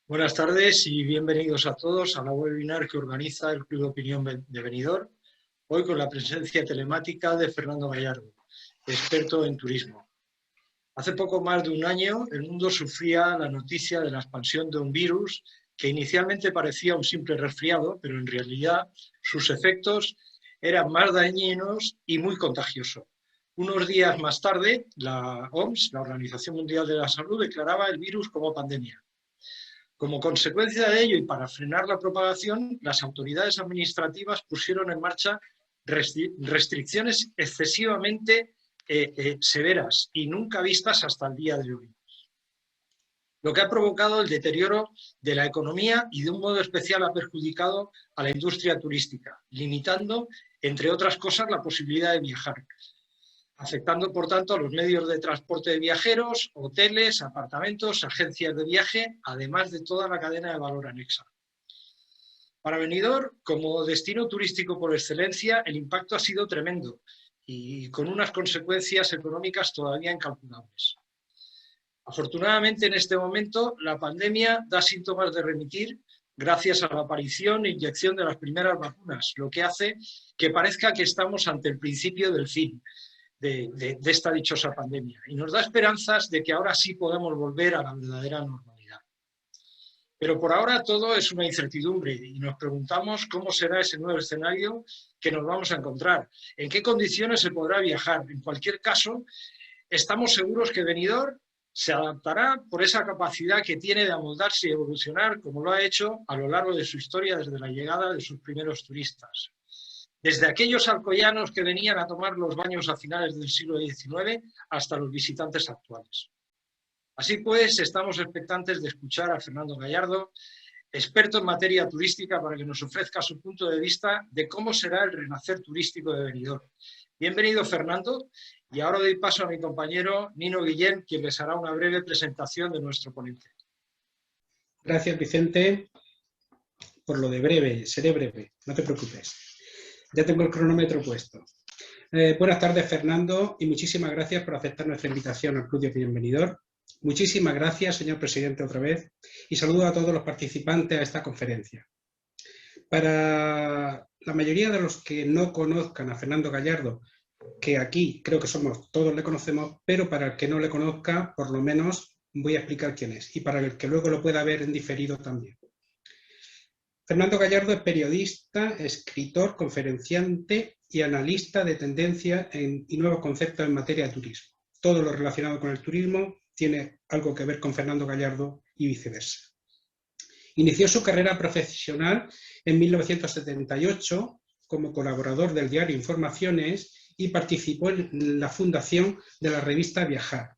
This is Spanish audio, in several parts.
Buenas tardes y bienvenidos a todos a la webinar que organiza el Club de Opinión de Benidorm, hoy con la presencia telemática de Fernando Gallardo, experto en turismo. Hace poco más de un año el mundo sufría la noticia de la expansión de un virus que inicialmente parecía un simple resfriado, pero en realidad sus efectos eran más dañinos y muy contagiosos. Unos días más tarde, la OMS, la Organización Mundial de la Salud, declaraba el virus como pandemia. Como consecuencia de ello y para frenar la propagación, las autoridades administrativas pusieron en marcha restricciones excesivamente severas y nunca vistas hasta el día de hoy, lo que ha provocado el deterioro de la economía y de un modo especial ha perjudicado a la industria turística, limitando, entre otras cosas, la posibilidad de viajar, afectando, por tanto, a los medios de transporte de viajeros, hoteles, apartamentos, agencias de viaje, además de toda la cadena de valor anexa. Para Benidorm, como destino turístico por excelencia, el impacto ha sido tremendo y con unas consecuencias económicas todavía incalculables. Afortunadamente, en este momento, la pandemia da síntomas de remitir gracias a la aparición e inyección de las primeras vacunas, lo que hace que parezca que estamos ante el principio del fin de esta dichosa pandemia y nos da esperanzas de que ahora sí podemos volver a la verdadera normalidad. Pero por ahora todo es una incertidumbre y nos preguntamos cómo será ese nuevo escenario que nos vamos a encontrar, en qué condiciones se podrá viajar. En cualquier caso, estamos seguros que Benidorm se adaptará por esa capacidad que tiene de amoldarse y evolucionar como lo ha hecho a lo largo de su historia desde la llegada de sus primeros turistas. Desde aquellos alcoyanos que venían a tomar los baños a finales del siglo XIX hasta los visitantes actuales. Así pues, estamos expectantes de escuchar a Fernando Gallardo, experto en materia turística, para que nos ofrezca su punto de vista de cómo será el renacer turístico de Benidorm. Bienvenido, Fernando, y ahora doy paso a mi compañero Nino Guillén, quien les hará una breve presentación de nuestro ponente. Gracias, Vicente, por lo de breve. Seré breve, no te preocupes. Ya tengo el cronómetro puesto. Buenas tardes, Fernando, y muchísimas gracias por aceptar nuestra invitación al Club de Opinión Benidorm. Muchísimas gracias, señor presidente, otra vez, y saludo a todos los participantes a esta conferencia. Para la mayoría de los que no conozcan a Fernando Gallardo, que aquí creo que todos le conocemos, pero para el que no le conozca, por lo menos voy a explicar quién es, y para el que luego lo pueda ver en diferido también. Fernando Gallardo es periodista, escritor, conferenciante y analista de tendencias y nuevos conceptos en materia de turismo. Todo lo relacionado con el turismo tiene algo que ver con Fernando Gallardo y viceversa. Inició su carrera profesional en 1978 como colaborador del diario Informaciones y participó en la fundación de la revista Viajar.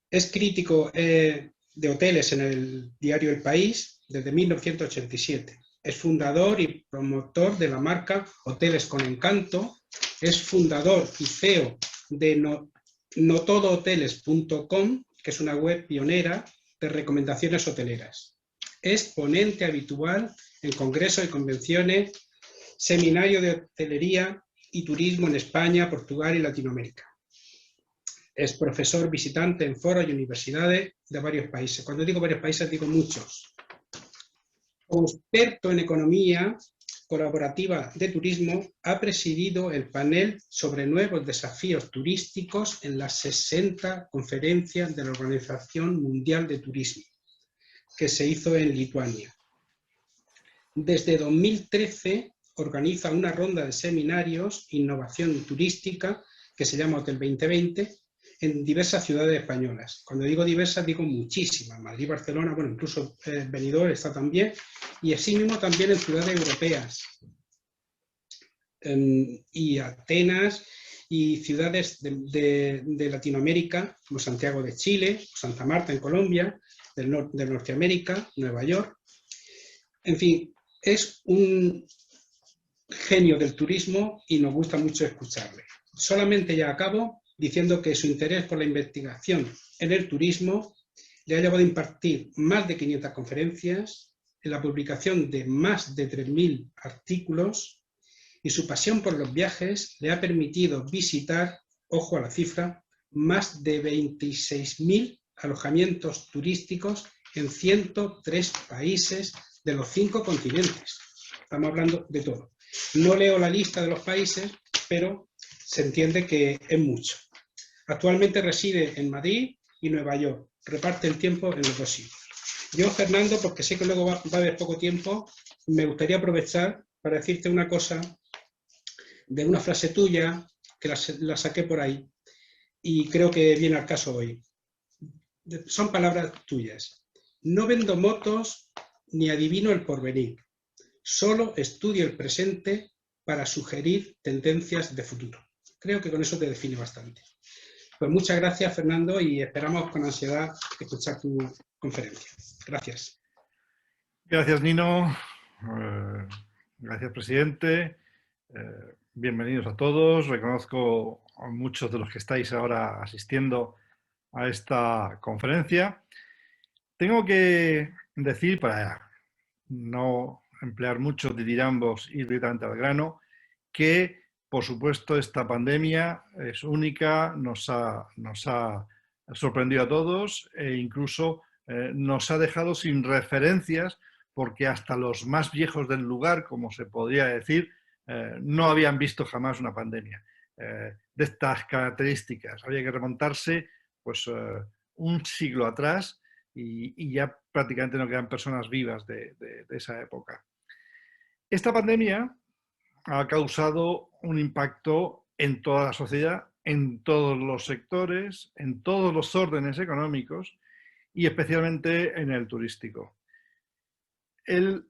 Es crítico de hoteles en el diario El País desde 1987. Es fundador y promotor de la marca Hoteles con Encanto. Es fundador y CEO de notodohoteles.com, que es una web pionera de recomendaciones hoteleras. Es ponente habitual en congresos y convenciones, seminarios de hotelería y turismo en España, Portugal y Latinoamérica. Es profesor visitante en foros y universidades de varios países. Cuando digo varios países, digo muchos. Como experto en economía colaborativa de turismo, ha presidido el panel sobre nuevos desafíos turísticos en las 60 conferencias de la Organización Mundial de Turismo, que se hizo en Lituania. Desde 2013 organiza una ronda de seminarios Innovación Turística, que se llama Hotel 2020, en diversas ciudades españolas. Cuando digo diversas, digo muchísimas. Madrid, Barcelona, bueno, incluso Benidorm está también, y así mismo también en ciudades europeas, y Atenas, y ciudades de Latinoamérica, como Santiago de Chile, Santa Marta en Colombia, de Norteamérica, Nueva York. En fin, es un genio del turismo y nos gusta mucho escucharle. Solamente ya acabo diciendo que su interés por la investigación en el turismo le ha llevado a impartir más de 500 conferencias, en la publicación de más de 3.000 artículos, y su pasión por los viajes le ha permitido visitar, ojo a la cifra, más de 26.000 alojamientos turísticos en 103 países de los 5 continentes. Estamos hablando de todo. No leo la lista de los países, pero se entiende que es mucho. Actualmente reside en Madrid y Nueva York. Reparte el tiempo en los 2 sitios. Yo, Fernando, porque sé que luego va a haber poco tiempo, me gustaría aprovechar para decirte una cosa de una frase tuya, que la saqué por ahí, y creo que viene al caso hoy. Son palabras tuyas. No vendo motos ni adivino el porvenir. Solo estudio el presente para sugerir tendencias de futuro. Creo que con eso te define bastante. Pues muchas gracias, Fernando, y esperamos con ansiedad escuchar tu conferencia. Gracias. Gracias, Nino. Gracias, presidente. Bienvenidos a todos. Reconozco a muchos de los que estáis ahora asistiendo a esta conferencia. Tengo que decir, para no emplear mucho ditirambos y directamente al grano, que, por supuesto, esta pandemia es única, nos ha sorprendido a todos e incluso nos ha dejado sin referencias, porque hasta los más viejos del lugar, como se podría decir, no habían visto jamás una pandemia de estas características. Había que remontarse pues, un siglo atrás y ya prácticamente no quedan personas vivas de esa época. Esta pandemia ha causado un impacto en toda la sociedad, en todos los sectores, en todos los órdenes económicos y especialmente en el turístico. El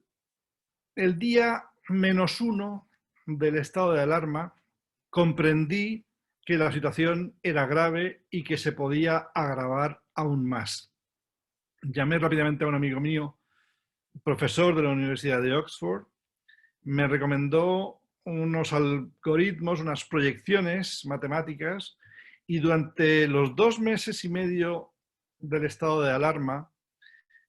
día -1 del estado de alarma comprendí que la situación era grave y que se podía agravar aún más. Llamé rápidamente a un amigo mío, profesor de la Universidad de Oxford, me recomendó unos algoritmos, unas proyecciones matemáticas, y durante los 2 meses y medio del estado de alarma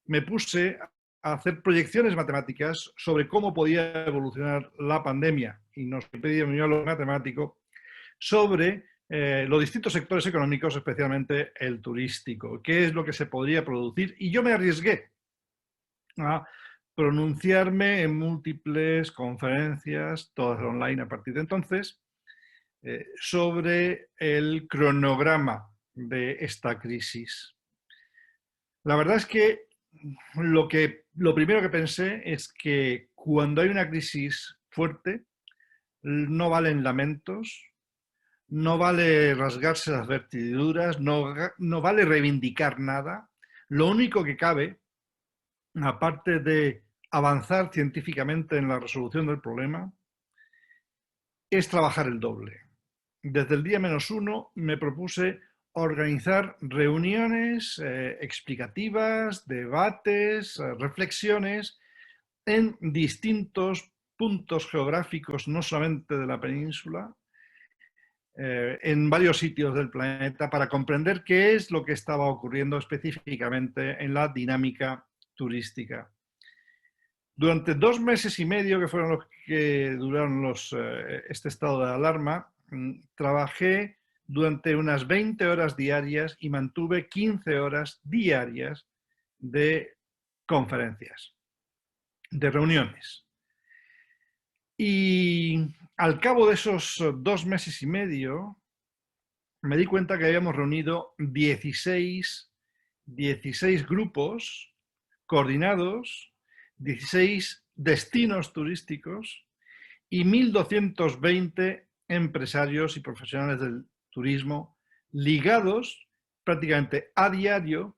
me puse a hacer proyecciones matemáticas sobre cómo podía evolucionar la pandemia, y nos pedía mi biólogo matemático, sobre los distintos sectores económicos, especialmente el turístico, qué es lo que se podría producir, y yo me arriesgué a pronunciarme en múltiples conferencias, todas online a partir de entonces, sobre el cronograma de esta crisis. La verdad es que lo primero que pensé es que cuando hay una crisis fuerte, no valen lamentos, no vale rasgarse las vestiduras, no vale reivindicar nada. Lo único que cabe, aparte de avanzar científicamente en la resolución del problema, es trabajar el doble. Desde el día -1 me propuse organizar reuniones explicativas, debates, reflexiones en distintos puntos geográficos, no solamente de la península, en varios sitios del planeta, para comprender qué es lo que estaba ocurriendo específicamente en la dinámica turística. Durante 2 meses y medio, que fueron los que duraron este estado de alarma, trabajé durante unas 20 horas diarias y mantuve 15 horas diarias de conferencias, de reuniones. Y al cabo de esos 2 meses y medio, me di cuenta que habíamos reunido 16 grupos coordinados, 16 destinos turísticos y 1.220 empresarios y profesionales del turismo ligados prácticamente a diario,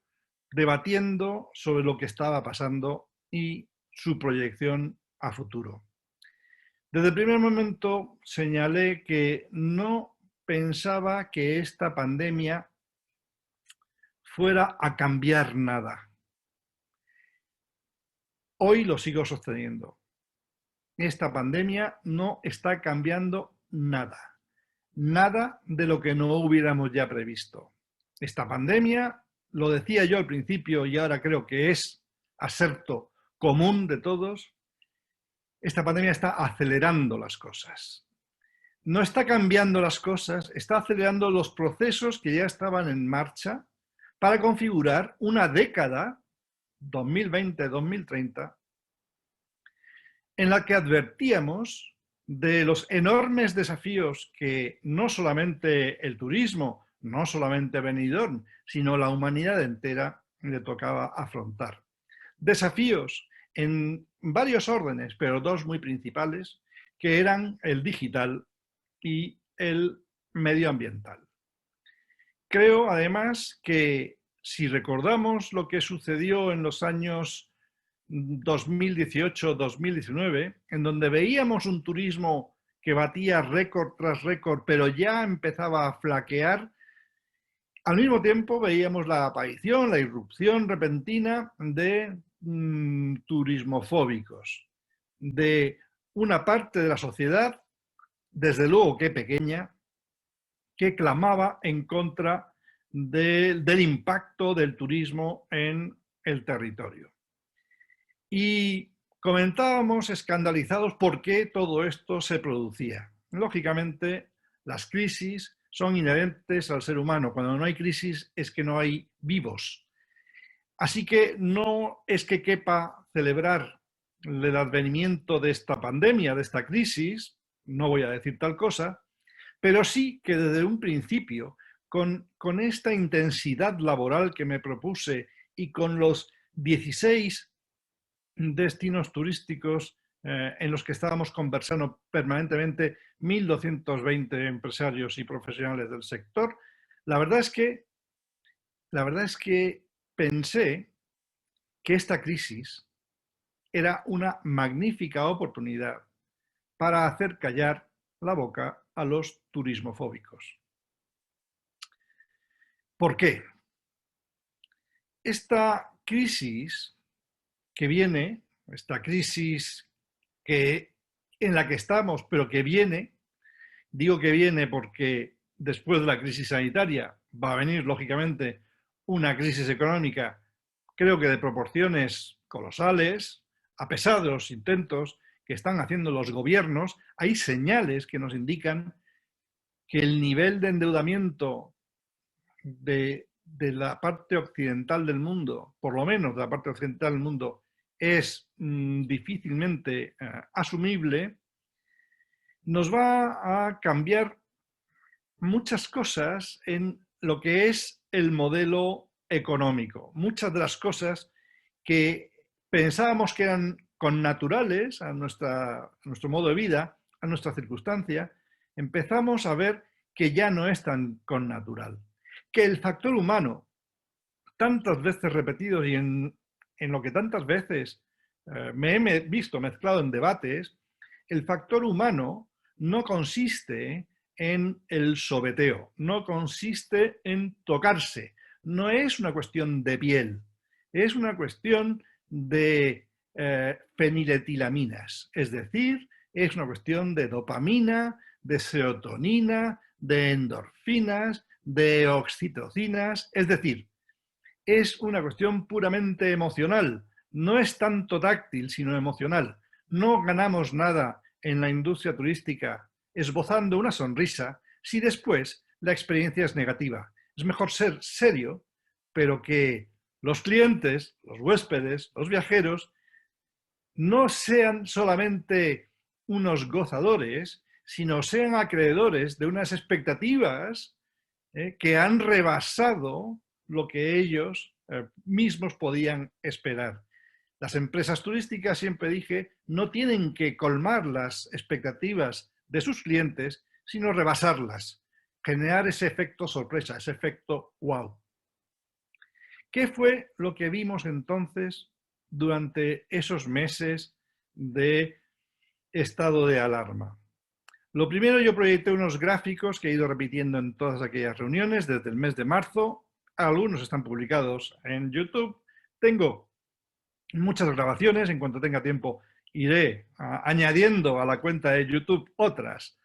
debatiendo sobre lo que estaba pasando y su proyección a futuro. Desde el primer momento señalé que no pensaba que esta pandemia fuera a cambiar nada. Hoy lo sigo sosteniendo. Esta pandemia no está cambiando nada. Nada de lo que no hubiéramos ya previsto. Esta pandemia, lo decía yo al principio y ahora creo que es aserto común de todos, esta pandemia está acelerando las cosas. No está cambiando las cosas, está acelerando los procesos que ya estaban en marcha para configurar una década 2020-2030, en la que advertíamos de los enormes desafíos que no solamente el turismo, no solamente Benidorm, sino la humanidad entera le tocaba afrontar. Desafíos en varios órdenes, pero dos muy principales, que eran el digital y el medioambiental. Creo, además, que si recordamos lo que sucedió en los años 2018-2019, en donde veíamos un turismo que batía récord tras récord, pero ya empezaba a flaquear, al mismo tiempo veíamos la aparición, la irrupción repentina de turismofóbicos, de una parte de la sociedad, desde luego que pequeña, que clamaba en contra del impacto del turismo en el territorio. Y comentábamos escandalizados por qué todo esto se producía. Lógicamente, las crisis son inherentes al ser humano. Cuando no hay crisis es que no hay vivos. Así que no es que quepa celebrar el advenimiento de esta pandemia, de esta crisis, no voy a decir tal cosa, pero sí que desde un principio, con esta intensidad laboral que me propuse y con los 16 destinos turísticos en los que estábamos conversando permanentemente 1.220 empresarios y profesionales del sector, la verdad es que pensé que esta crisis era una magnífica oportunidad para hacer callar la boca a los turismofóbicos. ¿Por qué? Esta crisis que viene, esta crisis en la que estamos, pero que viene, digo que viene porque después de la crisis sanitaria va a venir, lógicamente, una crisis económica, creo que de proporciones colosales, a pesar de los intentos que están haciendo los gobiernos. Hay señales que nos indican que el nivel de endeudamiento de la parte occidental del mundo, por lo menos de la parte occidental del mundo, es difícilmente asumible. Nos va a cambiar muchas cosas en lo que es el modelo económico. Muchas de las cosas que pensábamos que eran connaturales a nuestro modo de vida, a nuestra circunstancia, empezamos a ver que ya no es tan connatural. Que el factor humano, tantas veces repetido y en lo que tantas veces me he visto mezclado en debates, el factor humano no consiste en el sobeteo, no consiste en tocarse, no es una cuestión de piel, es una cuestión de feniletilaminas, es decir, es una cuestión de dopamina, de serotonina, de endorfinas, de oxitocinas, es decir, es una cuestión puramente emocional, no es tanto táctil, sino emocional. No ganamos nada en la industria turística esbozando una sonrisa si después la experiencia es negativa. Es mejor ser serio, pero que los clientes, los huéspedes, los viajeros, no sean solamente unos gozadores, sino sean acreedores de unas expectativas que han rebasado lo que ellos mismos podían esperar. Las empresas turísticas, siempre dije, no tienen que colmar las expectativas de sus clientes, sino rebasarlas, generar ese efecto sorpresa, ese efecto wow. ¿Qué fue lo que vimos entonces durante esos meses de estado de alarma? Lo primero, yo proyecté unos gráficos que he ido repitiendo en todas aquellas reuniones desde el mes de marzo. Algunos están publicados en YouTube. Tengo muchas grabaciones. En cuanto tenga tiempo iré añadiendo a la cuenta de YouTube otras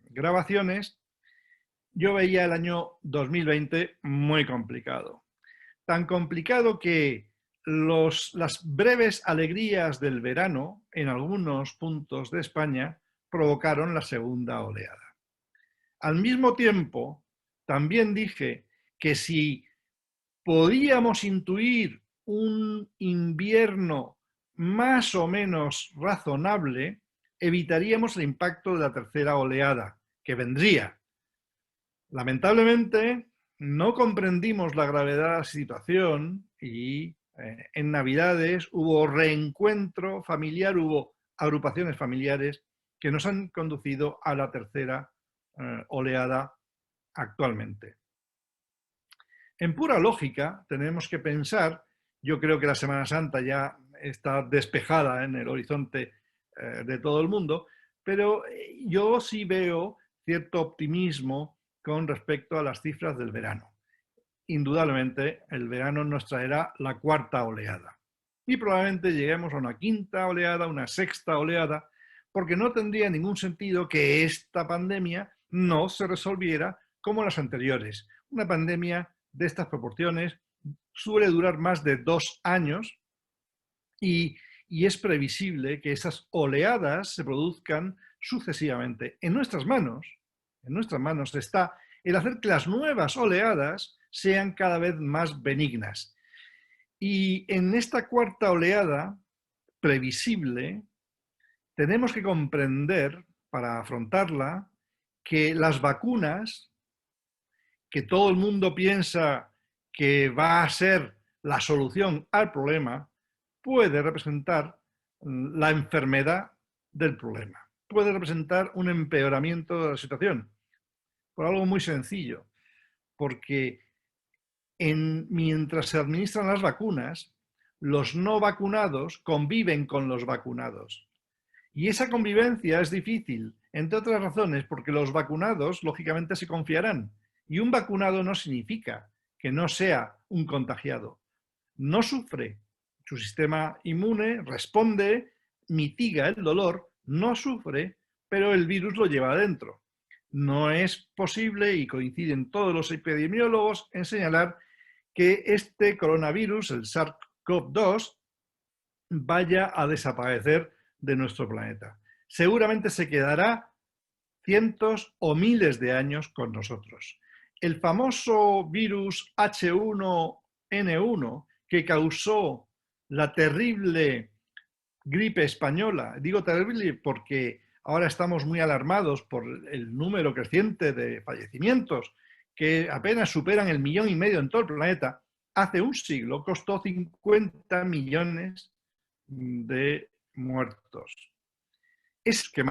grabaciones. Yo veía el año 2020 muy complicado. Tan complicado que las breves alegrías del verano en algunos puntos de España provocaron la segunda oleada. Al mismo tiempo, también dije que si podíamos intuir un invierno más o menos razonable, evitaríamos el impacto de la tercera oleada que vendría. Lamentablemente, no comprendimos la gravedad de la situación y en Navidades hubo reencuentro familiar, hubo agrupaciones familiares que nos han conducido a la tercera oleada actualmente. En pura lógica, tenemos que pensar, yo creo que la Semana Santa ya está despejada en el horizonte de todo el mundo, pero yo sí veo cierto optimismo con respecto a las cifras del verano. Indudablemente, el verano nos traerá la cuarta oleada. Y probablemente lleguemos a una quinta oleada, una sexta oleada, porque no tendría ningún sentido que esta pandemia no se resolviera como las anteriores. Una pandemia de estas proporciones suele durar más de 2 años y es previsible que esas oleadas se produzcan sucesivamente. En nuestras manos está el hacer que las nuevas oleadas sean cada vez más benignas. Y en esta cuarta oleada previsible, tenemos que comprender, para afrontarla, que las vacunas, que todo el mundo piensa que va a ser la solución al problema, puede representar la enfermedad del problema. Puede representar un empeoramiento de la situación. Por algo muy sencillo. Porque mientras se administran las vacunas, los no vacunados conviven con los vacunados. Y esa convivencia es difícil, entre otras razones, porque los vacunados, lógicamente, se confiarán. Y un vacunado no significa que no sea un contagiado. No sufre, su sistema inmune responde, mitiga el dolor, no sufre, pero el virus lo lleva adentro. No es posible, y coinciden todos los epidemiólogos, en señalar que este coronavirus, el SARS-CoV-2, vaya a desaparecer de nuestro planeta. Seguramente se quedará cientos o miles de años con nosotros. El famoso virus H1N1 que causó la terrible gripe española, digo terrible porque ahora estamos muy alarmados por el número creciente de fallecimientos que apenas superan el 1,5 millones en todo el planeta, hace un siglo costó 50 millones de muertos. Es que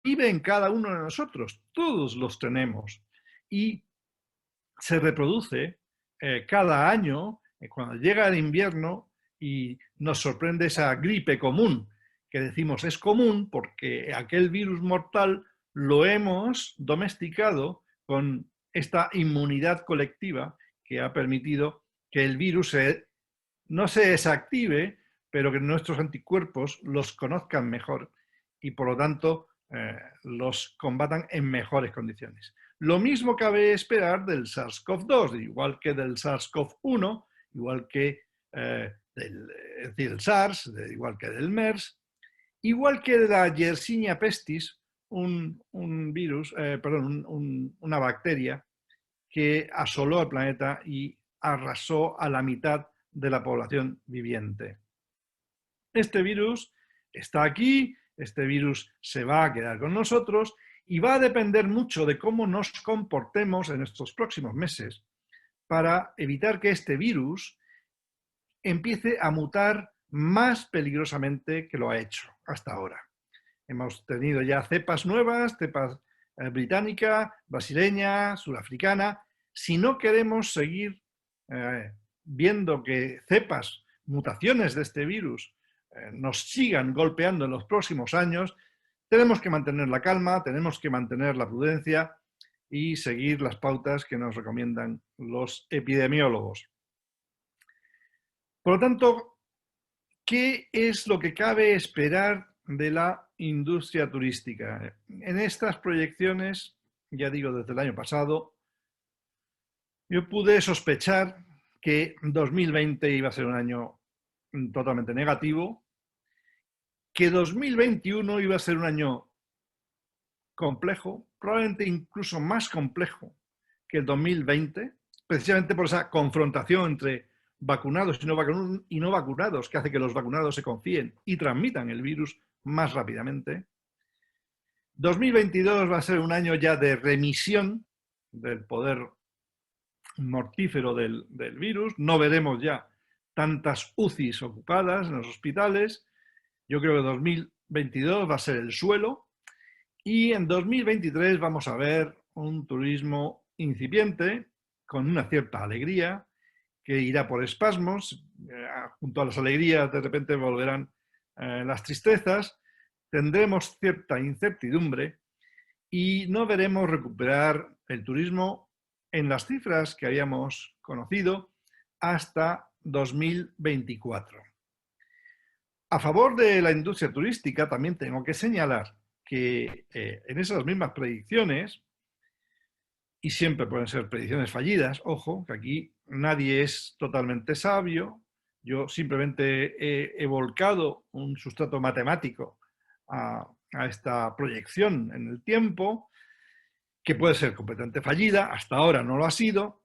vive en cada uno de nosotros, todos los tenemos, y se reproduce cada año cuando llega el invierno y nos sorprende esa gripe común, que decimos es común porque aquel virus mortal lo hemos domesticado con esta inmunidad colectiva que ha permitido que el virus no se desactive, pero que nuestros anticuerpos los conozcan mejor y por lo tanto los combatan en mejores condiciones. Lo mismo cabe esperar del SARS-CoV-2, igual que del SARS-CoV-1, igual que del SARS, igual que del MERS, igual que de la Yersinia pestis, una bacteria que asoló al planeta y arrasó a la mitad de la población viviente. Este virus está aquí, este virus se va a quedar con nosotros y va a depender mucho de cómo nos comportemos en estos próximos meses para evitar que este virus empiece a mutar más peligrosamente que lo ha hecho hasta ahora. Hemos tenido ya cepas nuevas, cepas británica, brasileña, surafricana. Si no queremos seguir viendo que cepas, mutaciones de este virus nos sigan golpeando en los próximos años, tenemos que mantener la calma, tenemos que mantener la prudencia y seguir las pautas que nos recomiendan los epidemiólogos. Por lo tanto, ¿qué es lo que cabe esperar de la industria turística? En estas proyecciones, ya digo desde el año pasado, yo pude sospechar que 2020 iba a ser un año totalmente negativo, que 2021 iba a ser un año complejo, probablemente incluso más complejo que el 2020, precisamente por esa confrontación entre vacunados y no vacunados, que hace que los vacunados se confíen y transmitan el virus más rápidamente. 2022 va a ser un año ya de remisión del poder mortífero del virus. No veremos ya tantas UCIs ocupadas en los hospitales. Yo creo que 2022 va a ser el suelo. Y en 2023 vamos a ver un turismo incipiente, con una cierta alegría, que irá por espasmos. Junto a las alegrías de repente volverán las tristezas. Tendremos cierta incertidumbre y no veremos recuperar el turismo en las cifras que habíamos conocido hasta 2024. A favor de la industria turística también tengo que señalar que en esas mismas predicciones, y siempre pueden ser predicciones fallidas, ojo, que aquí nadie es totalmente sabio, yo simplemente he volcado un sustrato matemático a esta proyección en el tiempo, que puede ser completamente fallida, hasta ahora no lo ha sido.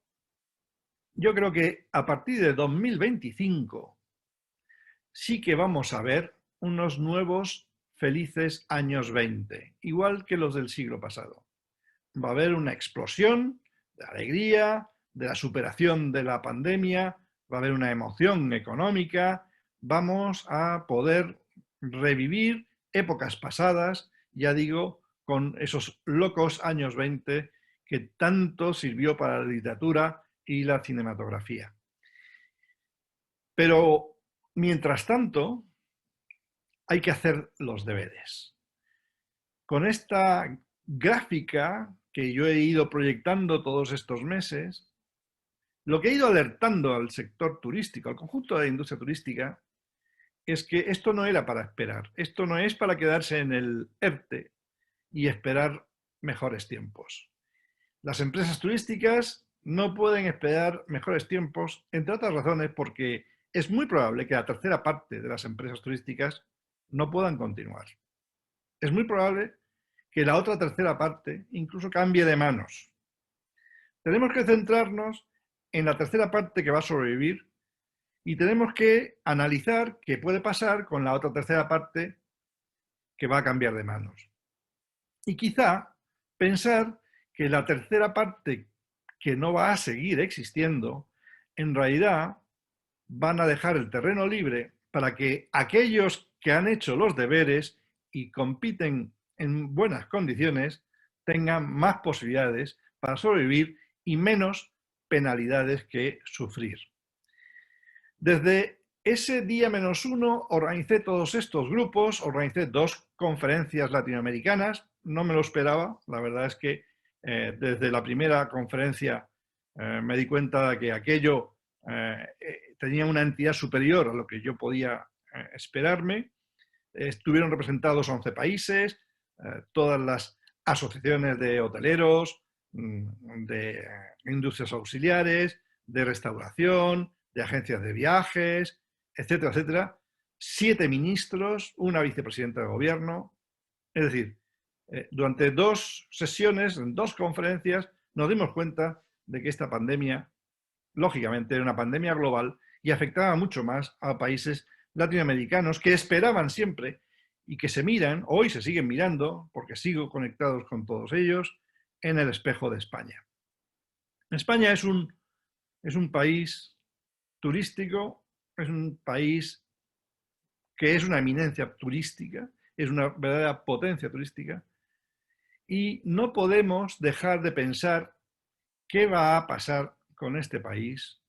Yo creo que a partir de 2025 sí que vamos a ver unos nuevos felices años 20, igual que los del siglo pasado. Va a haber una explosión de alegría, de la superación de la pandemia, va a haber una emoción económica, vamos a poder revivir épocas pasadas, ya digo, con esos locos años 20 que tanto sirvió para la literatura y la cinematografía. Pero, mientras tanto, hay que hacer los deberes. Con esta gráfica que yo he ido proyectando todos estos meses, lo que he ido alertando al sector turístico, al conjunto de la industria turística, es que esto no era para esperar, esto no es para quedarse en el ERTE y esperar mejores tiempos. Las empresas turísticas no pueden esperar mejores tiempos, entre otras razones porque es muy probable que la tercera parte de las empresas turísticas no puedan continuar. Es muy probable que la otra tercera parte incluso cambie de manos. Tenemos que centrarnos en la tercera parte que va a sobrevivir y tenemos que analizar qué puede pasar con la otra tercera parte que va a cambiar de manos. Y quizá pensar que la tercera parte que no va a seguir existiendo, en realidad van a dejar el terreno libre para que aquellos que han hecho los deberes y compiten en buenas condiciones tengan más posibilidades para sobrevivir y menos penalidades que sufrir. Desde ese día -1 organicé todos estos grupos, organicé 2 conferencias latinoamericanas, no me lo esperaba, la verdad es que desde la primera conferencia me di cuenta de que aquello tenía una entidad superior a lo que yo podía esperarme. Estuvieron representados 11 países, todas las asociaciones de hoteleros, de industrias auxiliares, de restauración, de agencias de viajes, etcétera, etcétera. 7 ministros, una vicepresidenta de gobierno. Es decir, durante 2 sesiones, en 2 conferencias, nos dimos cuenta de que esta pandemia, lógicamente, era una pandemia global y afectaba mucho más a países latinoamericanos que esperaban siempre y que se miran, hoy se siguen mirando, porque sigo conectados con todos ellos, en el espejo de España. España es un país turístico, es un país que es una eminencia turística, es una verdadera potencia turística, y no podemos dejar de pensar qué va a pasar con este país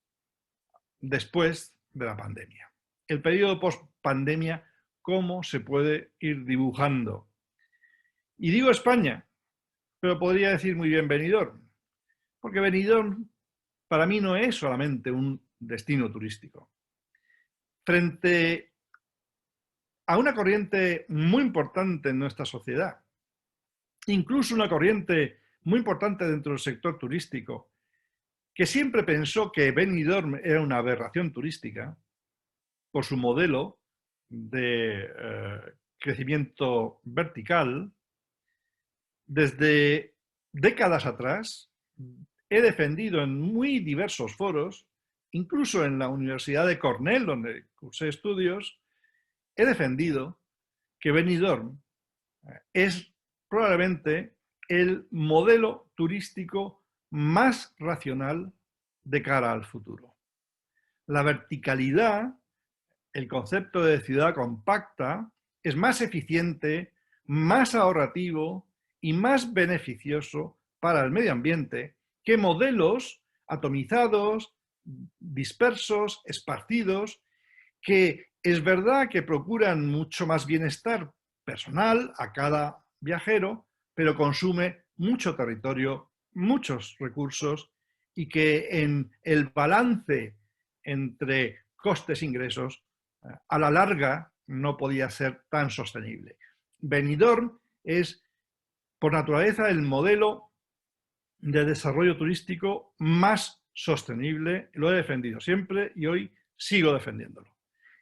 después de la pandemia. El periodo post-pandemia, cómo se puede ir dibujando. Y digo España, pero podría decir muy bien Benidorm, porque Benidorm para mí no es solamente un destino turístico. Frente a una corriente muy importante en nuestra sociedad, incluso una corriente muy importante dentro del sector turístico, que siempre pensó que Benidorm era una aberración turística por su modelo de crecimiento vertical, desde décadas atrás he defendido en muy diversos foros incluso en la Universidad de Cornell, donde cursé estudios, he defendido que Benidorm es probablemente el modelo turístico más racional de cara al futuro. La verticalidad, el concepto de ciudad compacta, es más eficiente, más ahorrativo y más beneficioso para el medio ambiente que modelos atomizados, dispersos, esparcidos, que es verdad que procuran mucho más bienestar personal a cada viajero, pero consume mucho territorio, muchos recursos y que en el balance entre costes-ingresos a la larga no podía ser tan sostenible. Benidorm es por naturaleza el modelo de desarrollo turístico más sostenible, lo he defendido siempre y hoy sigo defendiéndolo.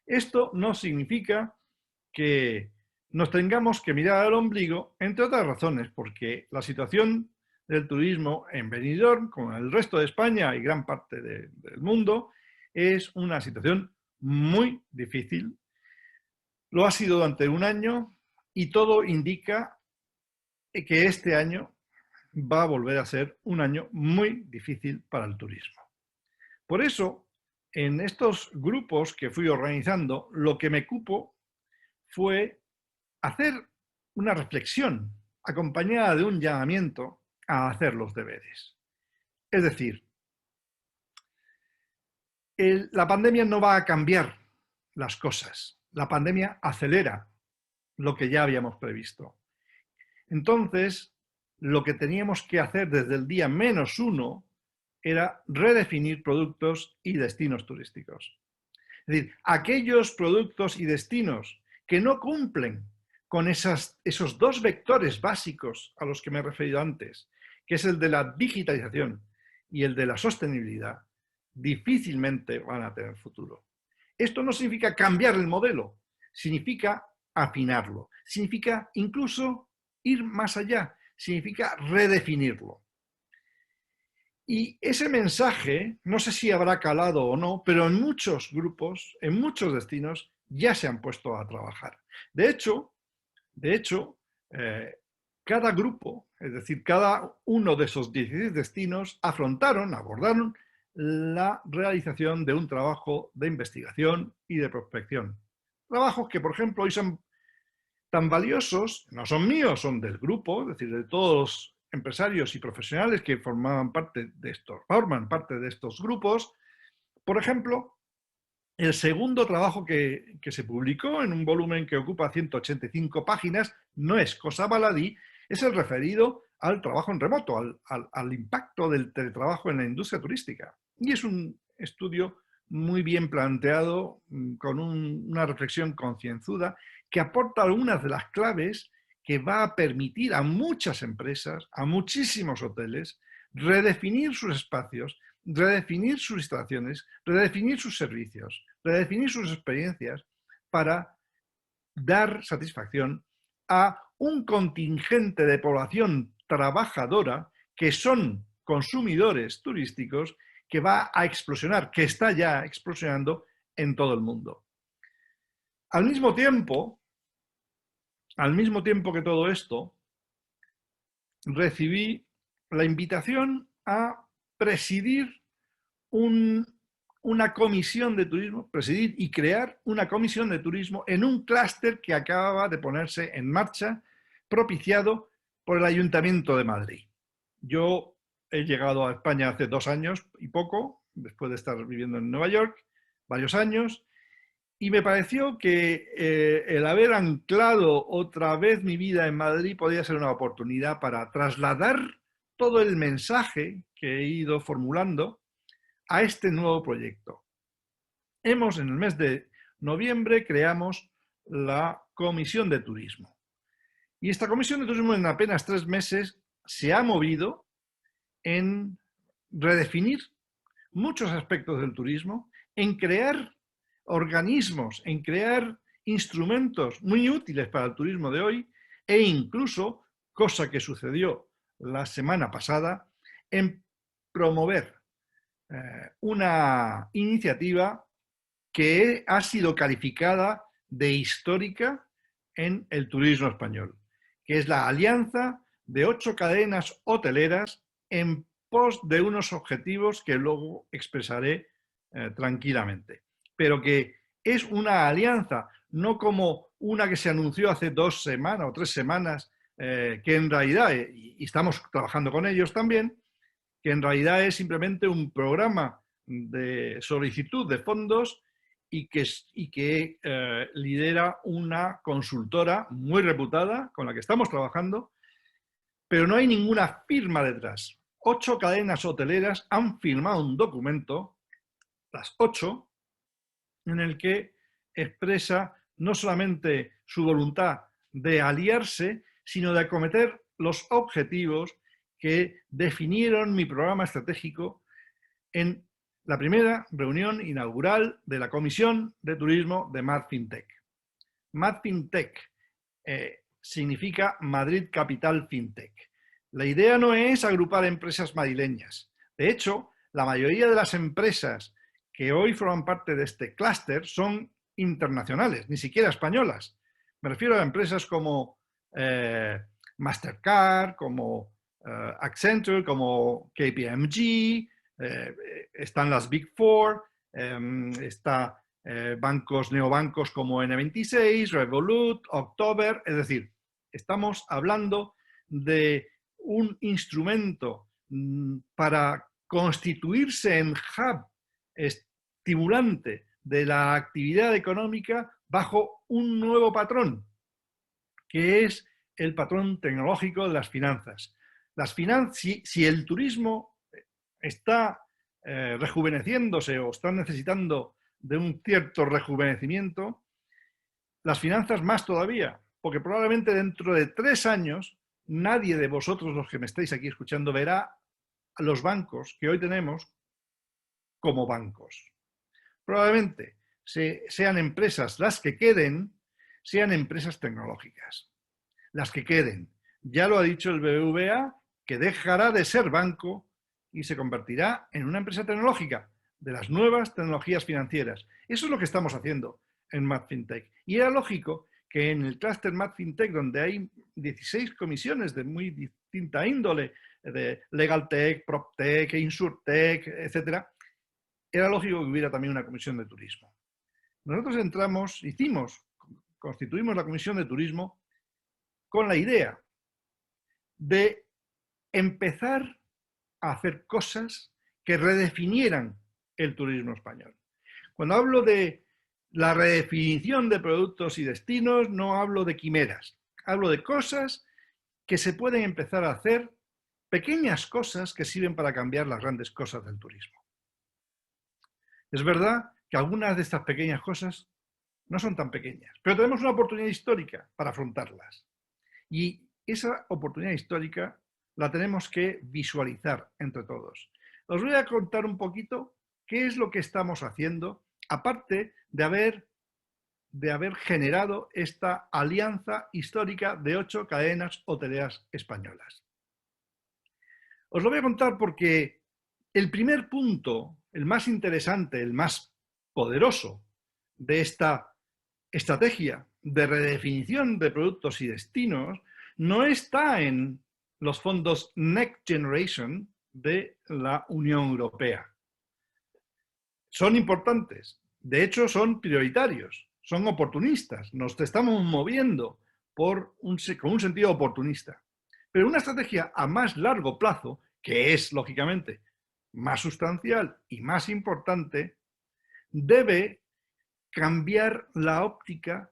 Esto no significa que nos tengamos que mirar al ombligo, entre otras razones, porque la situación del turismo en Benidorm, como en el resto de España y gran parte del mundo, es una situación muy difícil. Lo ha sido durante un año y todo indica que este año va a volver a ser un año muy difícil para el turismo. Por eso, en estos grupos que fui organizando, lo que me cupo fue hacer una reflexión acompañada de un llamamiento a hacer los deberes. Es decir, la pandemia no va a cambiar las cosas. La pandemia acelera lo que ya habíamos previsto. Entonces, lo que teníamos que hacer desde el día -1 era redefinir productos y destinos turísticos. Es decir, aquellos productos y destinos que no cumplen con esos dos vectores básicos a los que me he referido antes, que es el de la digitalización y el de la sostenibilidad, difícilmente van a tener futuro. Esto no significa cambiar el modelo, significa afinarlo, significa incluso ir más allá, significa redefinirlo. Y ese mensaje, no sé si habrá calado o no, pero en muchos grupos, en muchos destinos, ya se han puesto a trabajar. De hecho, cada grupo, es decir, cada uno de esos 16 destinos, abordaron la realización de un trabajo de investigación y de prospección. Trabajos que, por ejemplo, hoy son tan valiosos, no son míos, son del grupo, es decir, de todos los empresarios y profesionales que forman parte de estos grupos. Por ejemplo, el segundo trabajo que se publicó en un volumen que ocupa 185 páginas, no es cosa baladí, es el referido al trabajo en remoto, al impacto del teletrabajo en la industria turística. Y es un estudio muy bien planteado, con una reflexión concienzuda, que aporta algunas de las claves que va a permitir a muchas empresas, a muchísimos hoteles, redefinir sus espacios, redefinir sus instalaciones, redefinir sus servicios, redefinir sus experiencias para dar satisfacción a un contingente de población trabajadora que son consumidores turísticos que va a explosionar, que está ya explosionando en todo el mundo. Al mismo tiempo que todo esto, recibí la invitación a presidir una comisión de turismo, presidir y crear una comisión de turismo en un clúster que acababa de ponerse en marcha, propiciado por el Ayuntamiento de Madrid. Yo he llegado a España hace 2 años y poco, después de estar viviendo en Nueva York, varios años, y me pareció que el haber anclado otra vez mi vida en Madrid podía ser una oportunidad para trasladar todo el mensaje que he ido formulando a este nuevo proyecto. En el mes de noviembre, creamos la Comisión de Turismo. Y esta Comisión de Turismo en apenas 3 meses se ha movido en redefinir muchos aspectos del turismo, en crear organismos, en crear instrumentos muy útiles para el turismo de hoy e incluso, cosa que sucedió la semana pasada, en promover una iniciativa que ha sido calificada de histórica en el turismo español, que es la alianza de 8 cadenas hoteleras en pos de unos objetivos que luego expresaré tranquilamente. Pero que es una alianza, no como una que se anunció hace 2 semanas o 3 semanas, que en realidad, y estamos trabajando con ellos también, que en realidad es simplemente un programa de solicitud de fondos y que lidera una consultora muy reputada con la que estamos trabajando, pero no hay ninguna firma detrás. 8 cadenas hoteleras han firmado un documento, las 8, en el que expresa no solamente su voluntad de aliarse, sino de acometer los objetivos que definieron mi programa estratégico en la primera reunión inaugural de la Comisión de Turismo de MadFinTech. MadFinTech significa Madrid Capital FinTech. La idea no es agrupar empresas madrileñas. De hecho, la mayoría de las empresas que hoy forman parte de este clúster son internacionales, ni siquiera españolas. Me refiero a empresas como Mastercard, como Accenture, como KPMG, están las Big Four, está bancos, neobancos como N26, Revolut, October, es decir, estamos hablando de un instrumento para constituirse en hub estimulante de la actividad económica bajo un nuevo patrón, que es el patrón tecnológico de las finanzas. Si el turismo está rejuveneciéndose o está necesitando de un cierto rejuvenecimiento, las finanzas más todavía, porque probablemente dentro de 3 años nadie de vosotros, los que me estáis aquí escuchando, verá a los bancos que hoy tenemos como bancos. Probablemente sean empresas las que queden, sean empresas tecnológicas. Las que queden. Ya lo ha dicho el BBVA, que dejará de ser banco y se convertirá en una empresa tecnológica de las nuevas tecnologías financieras. Eso es lo que estamos haciendo en MadFinTech. Y era lógico que en el clúster MadFinTech, donde hay 16 comisiones de muy distinta índole, de LegalTech, PropTech, InsurTech, etc., era lógico que hubiera también una comisión de turismo. Nosotros constituimos la comisión de turismo con la idea de empezar a hacer cosas que redefinieran el turismo español. Cuando hablo de la redefinición de productos y destinos, no hablo de quimeras, hablo de cosas que se pueden empezar a hacer, pequeñas cosas que sirven para cambiar las grandes cosas del turismo. Es verdad que algunas de estas pequeñas cosas no son tan pequeñas, pero tenemos una oportunidad histórica para afrontarlas. Y esa oportunidad histórica la tenemos que visualizar entre todos. Os voy a contar un poquito qué es lo que estamos haciendo, aparte de haber generado esta alianza histórica de 8 cadenas hoteleras españolas. Os lo voy a contar porque el primer punto, el más interesante, el más poderoso de esta estrategia de redefinición de productos y destinos no está en los fondos Next Generation de la Unión Europea. Son importantes, de hecho son prioritarios, son oportunistas, nos estamos moviendo con un sentido oportunista. Pero una estrategia a más largo plazo, que es lógicamente más sustancial y más importante, debe cambiar la óptica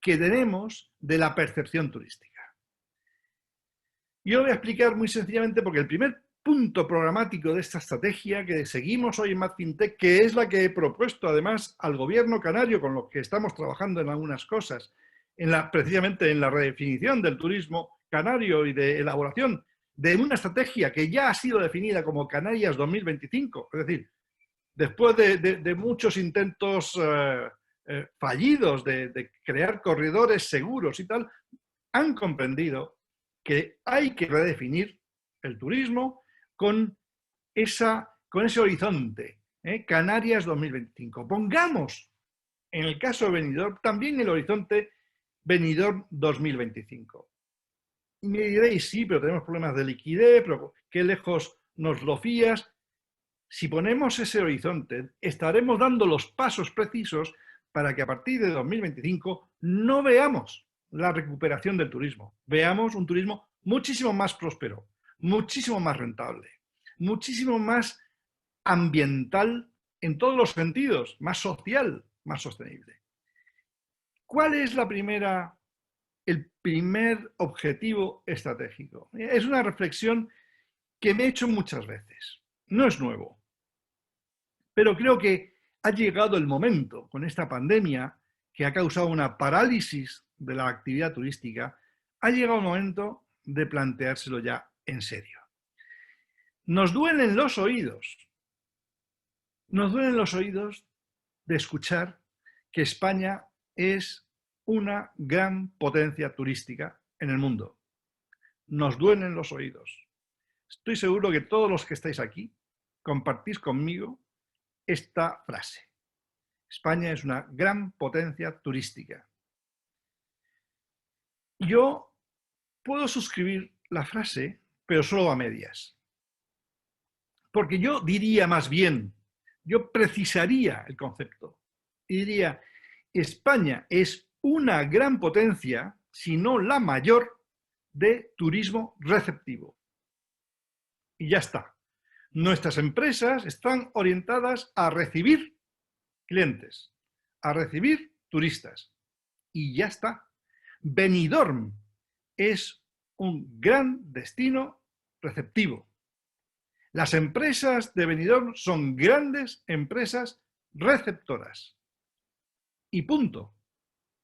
que tenemos de la percepción turística. Yo lo voy a explicar muy sencillamente porque el primer punto programático de esta estrategia que seguimos hoy en MadFinTech, que es la que he propuesto además al gobierno canario, con lo que estamos trabajando en algunas cosas, precisamente en la redefinición del turismo canario y de elaboración de una estrategia que ya ha sido definida como Canarias 2025, es decir, después de muchos intentos fallidos de crear corredores seguros y tal, han comprendido que hay que redefinir el turismo con esa con ese horizonte, Canarias 2025. Pongamos, en el caso de Benidorm, también el horizonte Benidorm 2025. Y me diréis, sí, pero tenemos problemas de liquidez, pero qué lejos nos lo fías. Si ponemos ese horizonte, estaremos dando los pasos precisos para que a partir de 2025 no veamos la recuperación del turismo. Veamos un turismo muchísimo más próspero, muchísimo más rentable, muchísimo más ambiental en todos los sentidos, más social, más sostenible. ¿Cuál es el primer objetivo estratégico? Es una reflexión que me he hecho muchas veces. No es nuevo. Pero creo que ha llegado el momento, con esta pandemia que ha causado una parálisis de la actividad turística, ha llegado el momento de planteárselo ya en serio. Nos duelen los oídos. Nos duelen los oídos de escuchar que España es una gran potencia turística en el mundo. Nos duelen los oídos. Estoy seguro que todos los que estáis aquí compartís conmigo esta frase. España es una gran potencia turística. Yo puedo suscribir la frase, pero solo a medias. Porque yo diría más bien, yo precisaría el concepto y diría, España es una gran potencia, si no la mayor, de turismo receptivo. Y ya está. Nuestras empresas están orientadas a recibir clientes, a recibir turistas. Y ya está. Benidorm es un gran destino receptivo. Las empresas de Benidorm son grandes empresas receptoras. Y punto.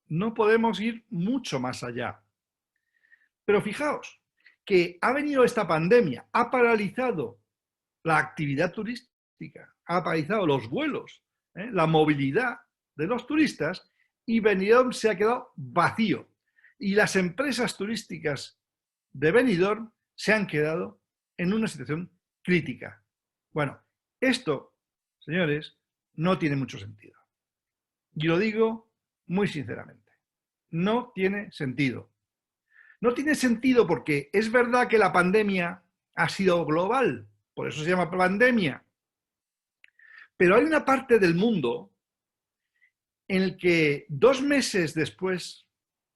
No podemos ir mucho más allá. Pero fijaos que ha venido esta pandemia, ha paralizado la actividad turística, ha paralizado los vuelos, la movilidad de los turistas y Benidorm se ha quedado vacío. Y las empresas turísticas de Benidorm se han quedado en una situación crítica. Bueno, esto, señores, no tiene mucho sentido. Y lo digo muy sinceramente. No tiene sentido. No tiene sentido porque es verdad que la pandemia ha sido global, por eso se llama pandemia. Pero hay una parte del mundo en el que 2 meses después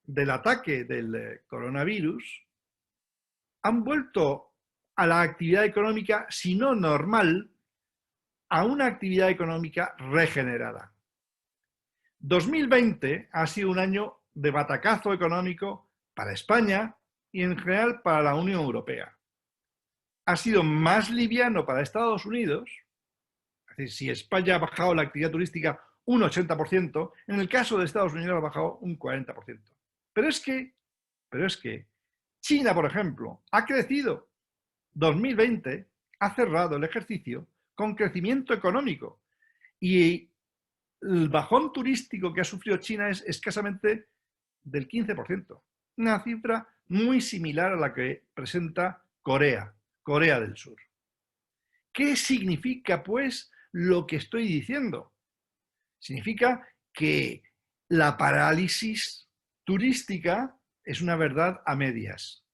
del ataque del coronavirus han vuelto a la actividad económica, si no normal, a una actividad económica regenerada. 2020 ha sido un año de batacazo económico para España y en general para la Unión Europea. Ha sido más liviano para Estados Unidos, es decir, si España ha bajado la actividad turística un 80%, en el caso de Estados Unidos ha bajado un 40%. Pero es que China, por ejemplo, ha crecido. 2020 ha cerrado el ejercicio con crecimiento económico y el bajón turístico que ha sufrido China es escasamente del 15%. Una cifra muy similar a la que presenta Corea del Sur. ¿Qué significa, pues, lo que estoy diciendo? Significa que la parálisis turística es una verdad a medias.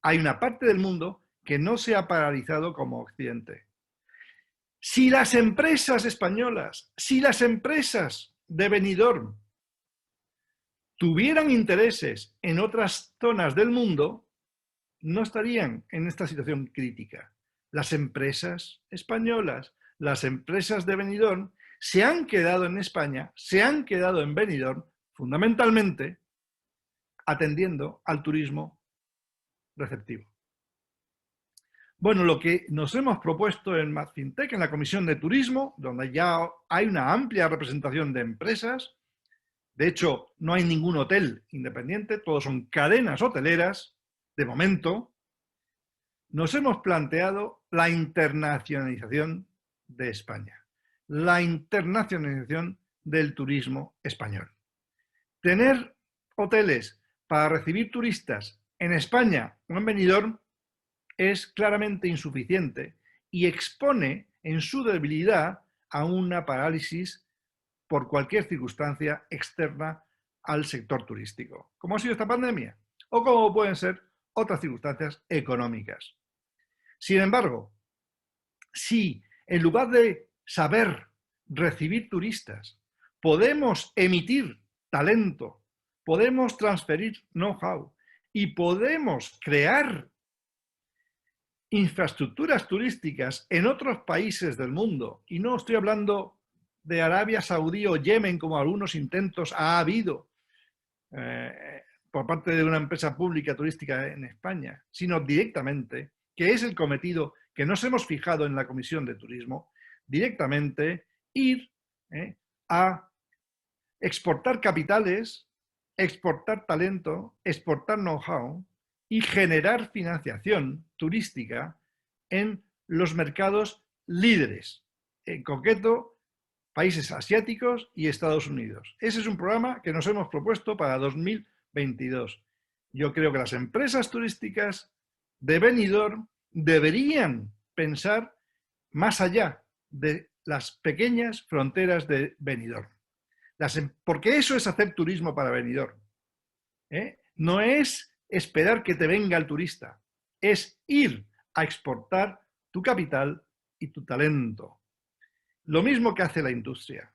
Hay una parte del mundo que no se ha paralizado como Occidente. Si las empresas españolas, si las empresas de Benidorm tuvieran intereses en otras zonas del mundo, no estarían en esta situación crítica. Las empresas españolas, las empresas de Benidorm, se han quedado en España, se han quedado en Benidorm, fundamentalmente atendiendo al turismo receptivo. Bueno, lo que nos hemos propuesto en MadFintech, en la Comisión de Turismo, donde ya hay una amplia representación de empresas, de hecho, no hay ningún hotel independiente, todos son cadenas hoteleras, de momento, nos hemos planteado la internacionalización de España, la internacionalización del turismo español. Tener hoteles para recibir turistas en España o en Benidorm es claramente insuficiente y expone en su debilidad a una parálisis por cualquier circunstancia externa al sector turístico, como ha sido esta pandemia, o como pueden ser otras circunstancias económicas. Sin embargo, si en lugar de saber recibir turistas, podemos emitir talento, podemos transferir know-how y podemos crear infraestructuras turísticas en otros países del mundo, y no estoy hablando de Arabia Saudí o Yemen, como algunos intentos ha habido por parte de una empresa pública turística en España, sino directamente, que es el cometido que nos hemos fijado en la Comisión de Turismo, directamente ir a exportar capitales, exportar talento, exportar know-how y generar financiación turística en los mercados líderes, en concreto países asiáticos y Estados Unidos. Ese es un programa que nos hemos propuesto para 2022. Yo creo que las empresas turísticas de Benidorm deberían pensar más allá de las pequeñas fronteras de Benidorm. Porque eso es hacer turismo para Benidorm. No es esperar que te venga el turista, es ir a exportar tu capital y tu talento. Lo mismo que hace la industria.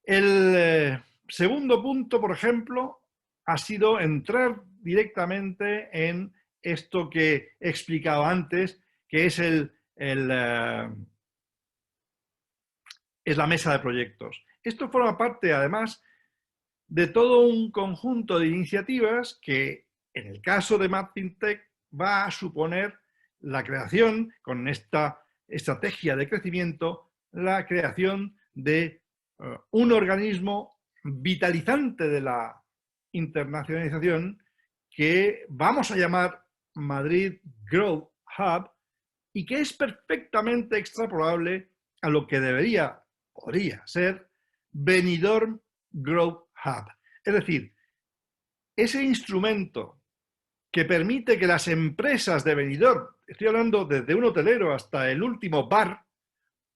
El segundo punto, por ejemplo, ha sido entrar directamente en esto que he explicado antes, que es la mesa de proyectos. Esto forma parte, además, de todo un conjunto de iniciativas que, en el caso de MapFintech, va a suponer la creación, con esta estrategia de crecimiento, la creación de un organismo vitalizante de la internacionalización que vamos a llamar Madrid Growth Hub y que es perfectamente extrapolable a lo que podría ser Benidorm Growth Hub. Es decir, ese instrumento que permite que las empresas de Benidorm, estoy hablando desde un hotelero hasta el último bar,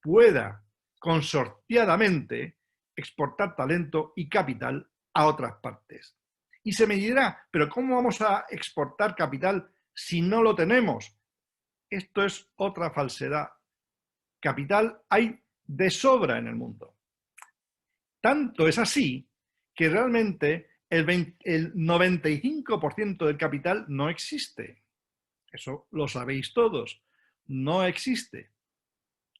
pueda consorciadamente exportar talento y capital a otras partes. Y se me dirá, pero ¿cómo vamos a exportar capital si no lo tenemos? Esto es otra falsedad. Capital hay de sobra en el mundo. Tanto es así que realmente el 95% del capital no existe. Eso lo sabéis todos. No existe.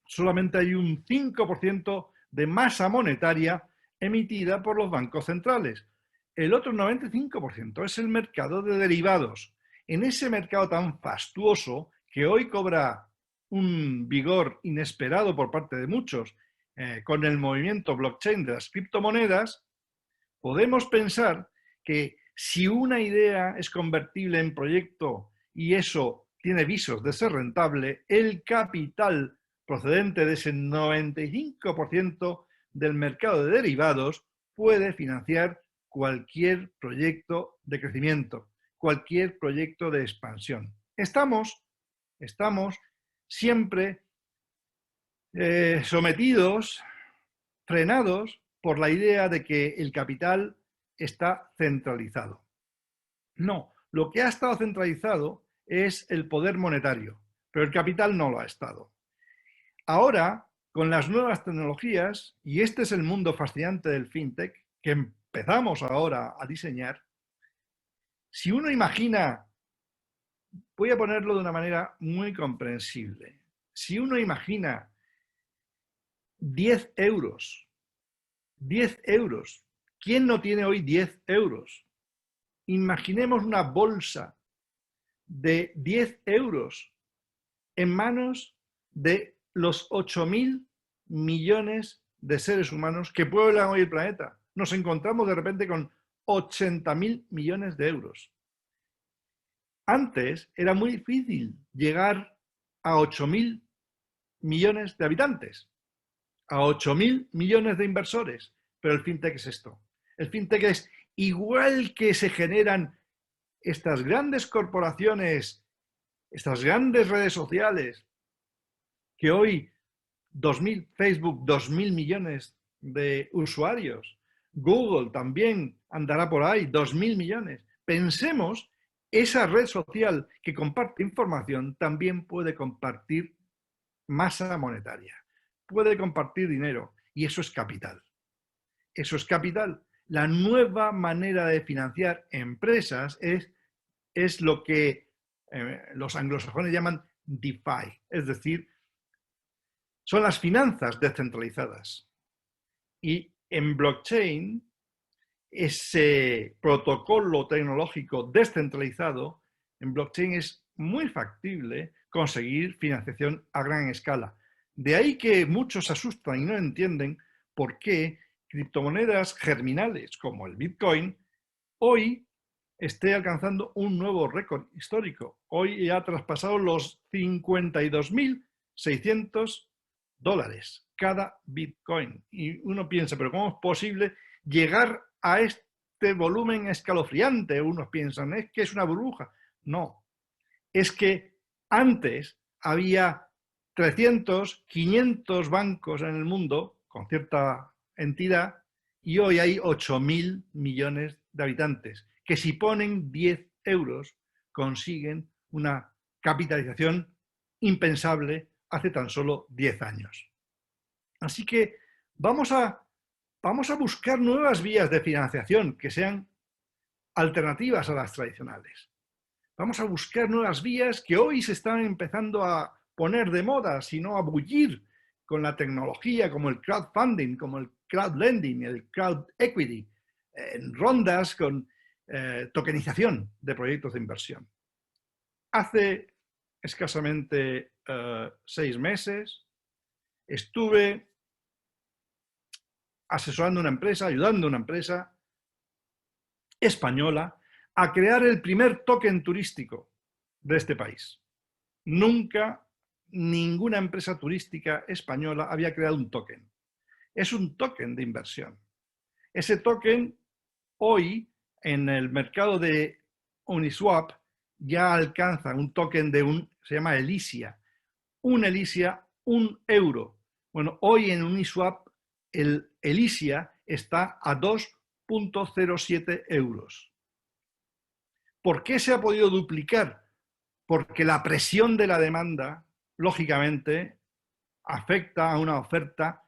Solamente hay un 5% de masa monetaria emitida por los bancos centrales. El otro 95% es el mercado de derivados. En ese mercado tan fastuoso que hoy cobra un vigor inesperado por parte de muchos con el movimiento blockchain de las criptomonedas, podemos pensar que si una idea es convertible en proyecto y eso tiene visos de ser rentable, el capital procedente de ese 95% del mercado de derivados puede financiar cualquier proyecto de crecimiento, cualquier proyecto de expansión. Estamos siempre sometidos, frenados por la idea de que el capital está centralizado. No, lo que ha estado centralizado es el poder monetario, pero el capital no lo ha estado. Ahora, con las nuevas tecnologías, y este es el mundo fascinante del fintech, que empezamos ahora a diseñar, si uno imagina, voy a ponerlo de una manera muy comprensible, si uno imagina 10 euros, ¿quién no tiene hoy 10 euros? Imaginemos una bolsa de 10 euros en manos de los 8.000 millones de seres humanos que pueblan hoy el planeta. Nos encontramos de repente con 80.000 millones de euros. Antes era muy difícil llegar a 8.000 millones de habitantes, a 8.000 millones de inversores. Pero el fintech es esto. El fintech es igual que se generan estas grandes corporaciones, estas grandes redes sociales, que hoy Facebook, 2.000 millones de usuarios. Google también andará por ahí, 2.000 millones. Pensemos, esa red social que comparte información también puede compartir masa monetaria, puede compartir dinero, y eso es capital. Eso es capital. La nueva manera de financiar empresas es lo que los anglosajones llaman DeFi, es decir, son las finanzas descentralizadas. Y en blockchain, ese protocolo tecnológico descentralizado, en blockchain es muy factible conseguir financiación a gran escala. De ahí que muchos se asustan y no entienden por qué criptomonedas germinales como el Bitcoin hoy esté alcanzando un nuevo récord histórico. Hoy ya ha traspasado los 52.600 dólares cada Bitcoin. Y uno piensa, pero ¿cómo es posible llegar a este volumen escalofriante? Unos piensan, es que es una burbuja. No, es que antes había 300, 500 bancos en el mundo con cierta entidad y hoy hay 8.000 millones de habitantes que si ponen 10 euros consiguen una capitalización impensable hace tan solo 10 años. Así que vamos a buscar nuevas vías de financiación que sean alternativas a las tradicionales. Vamos a buscar nuevas vías que hoy se están empezando a poner de moda, sino a bullir con la tecnología, como el crowdfunding, como el crowdlending, el crowd equity, en rondas con tokenización de proyectos de inversión. Hace escasamente 6 meses estuve asesorando una empresa, ayudando a una empresa española a crear el primer token turístico de este país. Nunca ninguna empresa turística española había creado un token. Es un token de inversión. Ese token hoy en el mercado de Uniswap ya alcanza un token se llama Elysia. Un Elysia, 1 euro. Bueno, hoy en Uniswap el Elysia está a 2,07 euros. ¿Por qué se ha podido duplicar? Porque la presión de la demanda, lógicamente, afecta a una oferta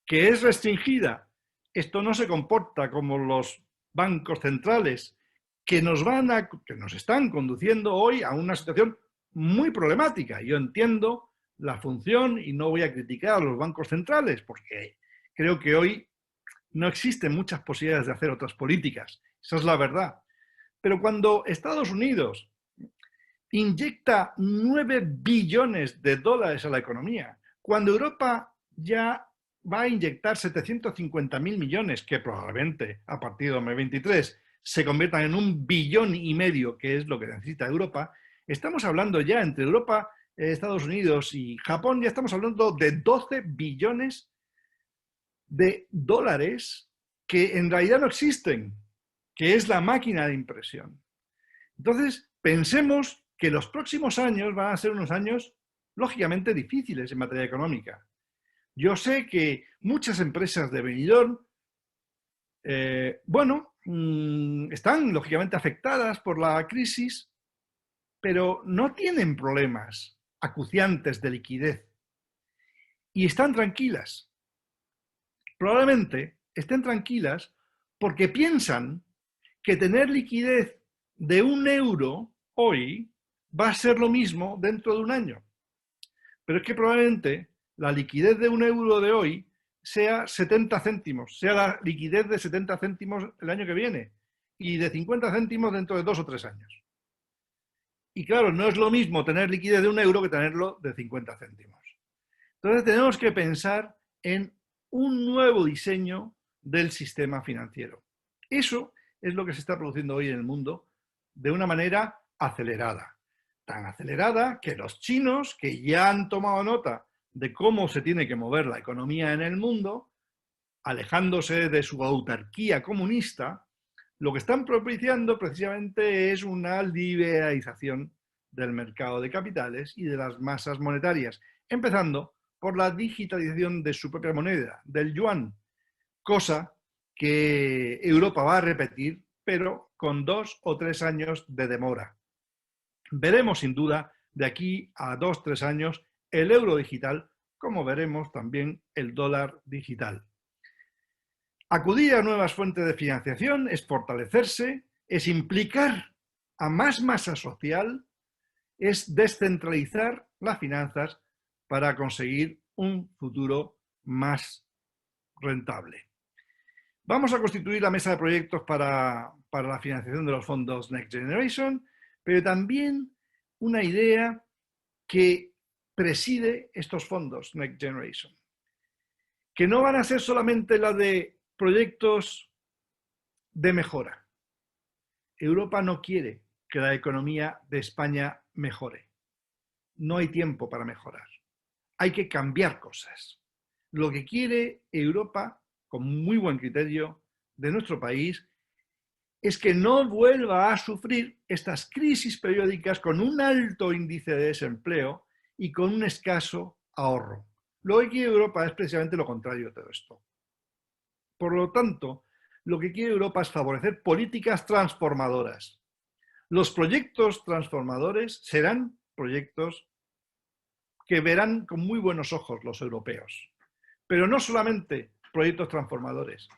que es restringida. Esto no se comporta como los bancos centrales que nos están conduciendo hoy a una situación muy problemática. Yo entiendo la función y no voy a criticar a los bancos centrales porque creo que hoy no existen muchas posibilidades de hacer otras políticas. Esa es la verdad. Pero cuando Estados Unidos inyecta 9 billones de dólares a la economía, cuando Europa ya va a inyectar 750.000 millones, que probablemente a partir de 2023 se conviertan en 1,5 billones, que es lo que necesita Europa, estamos hablando ya entre Europa, Estados Unidos y Japón, ya estamos hablando de 12 billones de dólares que en realidad no existen, que es la máquina de impresión. Entonces, pensemos que los próximos años van a ser unos años lógicamente difíciles en materia económica. Yo sé que muchas empresas de Benidorm, están lógicamente afectadas por la crisis, pero no tienen problemas acuciantes de liquidez y están tranquilas. Probablemente estén tranquilas porque piensan que tener liquidez de 1 euro hoy va a ser lo mismo dentro de un año. Pero es que probablemente la liquidez de 1 euro de hoy sea 70 céntimos, sea la liquidez de 70 céntimos el año que viene y de 50 céntimos dentro de 2 o 3 años. Y claro, no es lo mismo tener liquidez de 1 euro que tenerlo de 50 céntimos. Entonces tenemos que pensar en un nuevo diseño del sistema financiero. Eso es lo que se está produciendo hoy en el mundo de una manera acelerada. Tan acelerada que los chinos, que ya han tomado nota de cómo se tiene que mover la economía en el mundo, alejándose de su autarquía comunista, lo que están propiciando precisamente es una liberalización del mercado de capitales y de las masas monetarias. empezando por la digitalización de su propia moneda, del yuan, cosa que Europa va a repetir, pero con 2 o 3 años de demora. Veremos sin duda de aquí a 2 o 3 años el euro digital, como veremos también el dólar digital. Acudir a nuevas fuentes de financiación es fortalecerse, es implicar a más masa social, es descentralizar las finanzas para conseguir un futuro más rentable. Vamos a constituir la mesa de proyectos para la financiación de los fondos Next Generation, pero también una idea que preside estos fondos Next Generation, que no van a ser solamente la de proyectos de mejora. Europa no quiere que la economía de España mejore. No hay tiempo para mejorar. Hay que cambiar cosas. Lo que quiere Europa, con muy buen criterio de nuestro país, es que no vuelva a sufrir estas crisis periódicas con un alto índice de desempleo y con un escaso ahorro. Lo que quiere Europa es precisamente lo contrario de todo esto. Por lo tanto, lo que quiere Europa es favorecer políticas transformadoras. Los proyectos transformadores serán proyectos que verán con muy buenos ojos los europeos. Pero no solamente proyectos transformadores,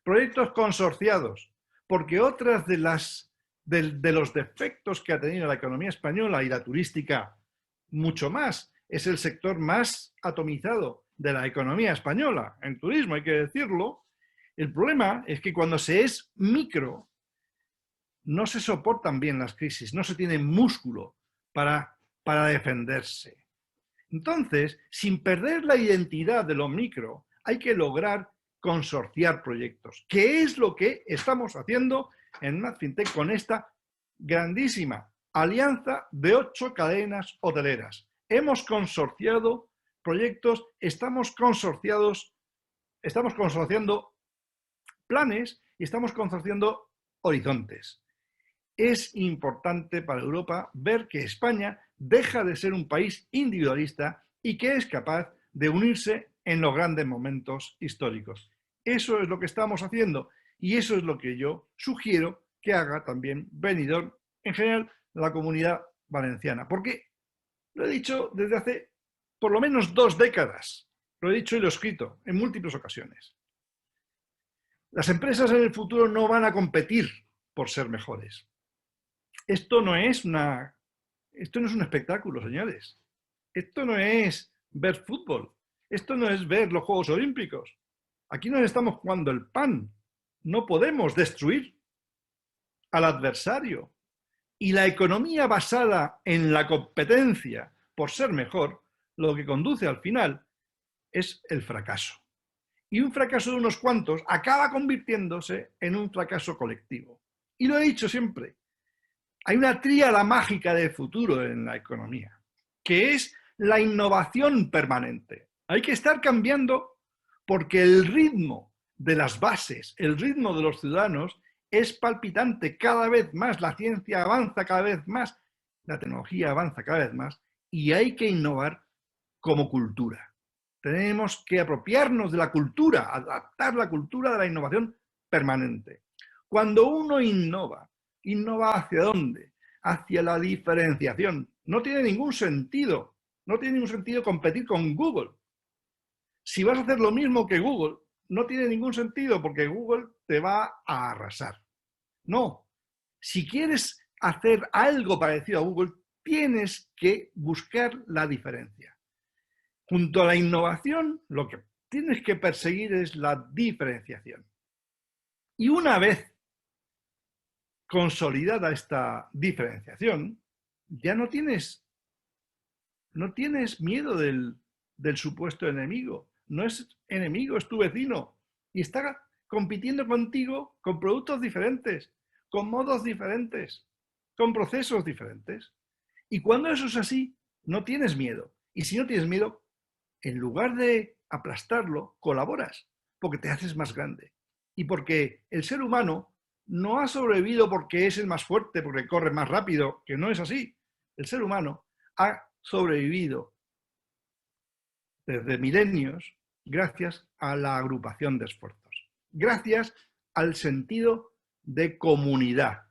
proyectos consorciados, porque otras de los defectos que ha tenido la economía española y la turística mucho más, es el sector más atomizado de la economía española, en turismo hay que decirlo. El problema es que cuando se es micro, no se soportan bien las crisis, no se tiene músculo para defenderse. Entonces, sin perder la identidad de lo micro, hay que lograr consorciar proyectos, que es lo que estamos haciendo en MadFintech con esta grandísima alianza de 8 cadenas hoteleras. Hemos consorciado proyectos, estamos consorciando planes y estamos consorciando horizontes. Es importante para Europa ver que España deja de ser un país individualista y que es capaz de unirse en los grandes momentos históricos. Eso es lo que estamos haciendo y eso es lo que yo sugiero que haga también Benidorm, en general la Comunidad Valenciana. Porque lo he dicho desde hace por lo menos 2 décadas, lo he dicho y lo he escrito en múltiples ocasiones. Las empresas en el futuro no van a competir por ser mejores. Esto no es un espectáculo, señores. Esto no es ver fútbol. Esto no es ver los Juegos Olímpicos. Aquí nos estamos jugando el pan. No podemos destruir al adversario. Y la economía basada en la competencia por ser mejor, lo que conduce al final es el fracaso. Y un fracaso de unos cuantos acaba convirtiéndose en un fracaso colectivo. Y lo he dicho siempre. Hay una tríada mágica del futuro en la economía, que es la innovación permanente. Hay que estar cambiando porque el ritmo de las bases, el ritmo de los ciudadanos es palpitante cada vez más. La ciencia avanza cada vez más, la tecnología avanza cada vez más y hay que innovar como cultura. Tenemos que apropiarnos de la cultura, adaptar la cultura de la innovación permanente. Cuando uno innova, ¿innova hacia dónde? Hacia la diferenciación. No tiene ningún sentido. No tiene ningún sentido competir con Google. Si vas a hacer lo mismo que Google, no tiene ningún sentido porque Google te va a arrasar. No. Si quieres hacer algo parecido a Google, tienes que buscar la diferencia. Junto a la innovación, lo que tienes que perseguir es la diferenciación. Y una vez consolidada esta diferenciación, ya no tienes miedo del supuesto enemigo. No es enemigo, es tu vecino. Y está compitiendo contigo con productos diferentes, con modos diferentes, con procesos diferentes. Y cuando eso es así, no tienes miedo. Y si no tienes miedo, en lugar de aplastarlo, colaboras, porque te haces más grande. Y porque el ser humano no ha sobrevivido porque es el más fuerte, porque corre más rápido, que no es así. El ser humano ha sobrevivido desde milenios gracias a la agrupación de esfuerzos, gracias al sentido de comunidad.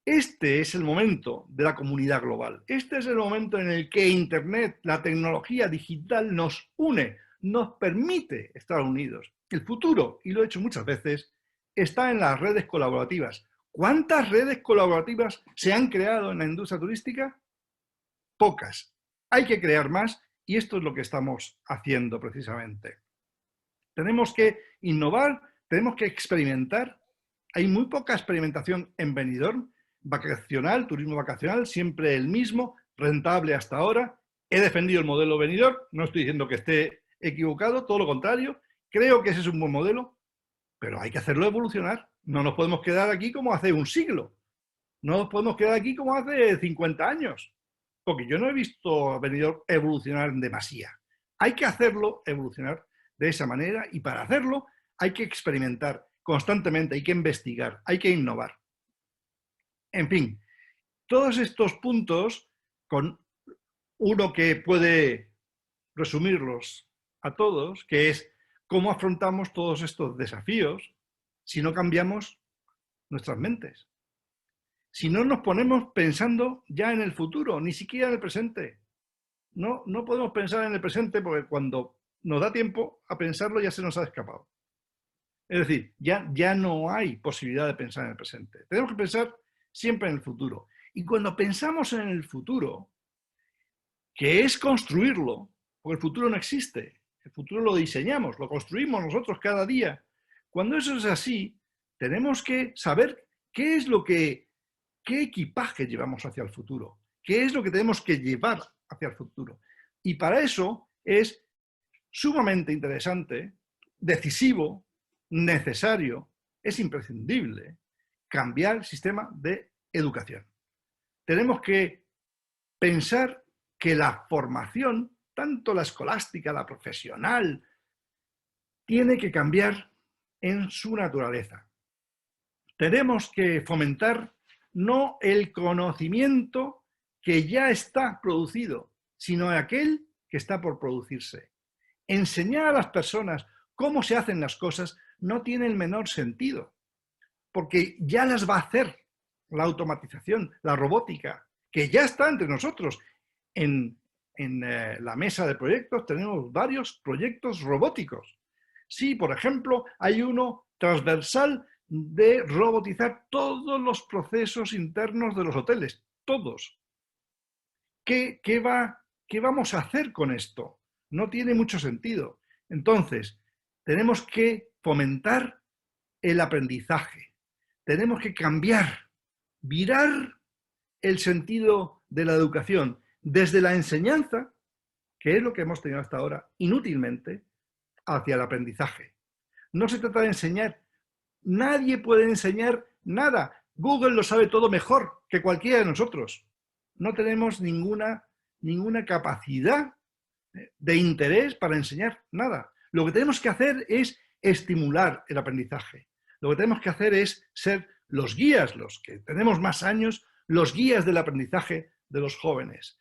Este es el momento de la comunidad global. Este es el momento en el que Internet, la tecnología digital, nos une, nos permite estar unidos. El futuro, y lo he hecho muchas veces, está en las redes colaborativas. ¿Cuántas redes colaborativas se han creado en la industria turística? Pocas. Hay que crear más y esto es lo que estamos haciendo precisamente. Tenemos que innovar, tenemos que experimentar. Hay muy poca experimentación en Benidorm. Vacacional, turismo vacacional, siempre el mismo, rentable hasta ahora. He defendido el modelo Benidorm, no estoy diciendo que esté equivocado, todo lo contrario. Creo que ese es un buen modelo, pero hay que hacerlo evolucionar. No nos podemos quedar aquí como hace un siglo. No nos podemos quedar aquí como hace 50 años. Porque yo no he visto a Benidorm evolucionar en demasía. Hay que hacerlo evolucionar de esa manera y para hacerlo hay que experimentar constantemente, hay que investigar, hay que innovar. En fin, todos estos puntos, con uno que puede resumirlos a todos, que es cómo afrontamos todos estos desafíos si no cambiamos nuestras mentes. Si no nos ponemos pensando ya en el futuro, ni siquiera en el presente. No podemos pensar en el presente porque cuando nos da tiempo a pensarlo ya se nos ha escapado. Es decir, ya no hay posibilidad de pensar en el presente. Tenemos que pensar siempre en el futuro. Y cuando pensamos en el futuro, que es construirlo, porque el futuro no existe, el futuro lo diseñamos, lo construimos nosotros cada día. Cuando eso es así, tenemos que saber qué equipaje llevamos hacia el futuro, qué es lo que tenemos que llevar hacia el futuro. Y para eso es sumamente interesante, decisivo, necesario, es imprescindible cambiar el sistema de educación. Tenemos que pensar que la formación, tanto la escolástica, la profesional, tiene que cambiar en su naturaleza. Tenemos que fomentar no el conocimiento que ya está producido, sino aquel que está por producirse. Enseñar a las personas cómo se hacen las cosas no tiene el menor sentido, porque ya las va a hacer la automatización, la robótica, que ya está entre nosotros. En la mesa de proyectos tenemos varios proyectos robóticos. Sí, por ejemplo, hay uno transversal de robotizar todos los procesos internos de los hoteles, todos. ¿Qué vamos a hacer con esto? No tiene mucho sentido. Entonces, tenemos que fomentar el aprendizaje. Tenemos que cambiar, virar el sentido de la educación desde la enseñanza, que es lo que hemos tenido hasta ahora, inútilmente, hacia el aprendizaje. No se trata de enseñar. Nadie puede enseñar nada. Google lo sabe todo mejor que cualquiera de nosotros. No tenemos ninguna capacidad de interés para enseñar nada. Lo que tenemos que hacer es estimular el aprendizaje. Lo que tenemos que hacer es ser los guías, los que tenemos más años, los guías del aprendizaje de los jóvenes.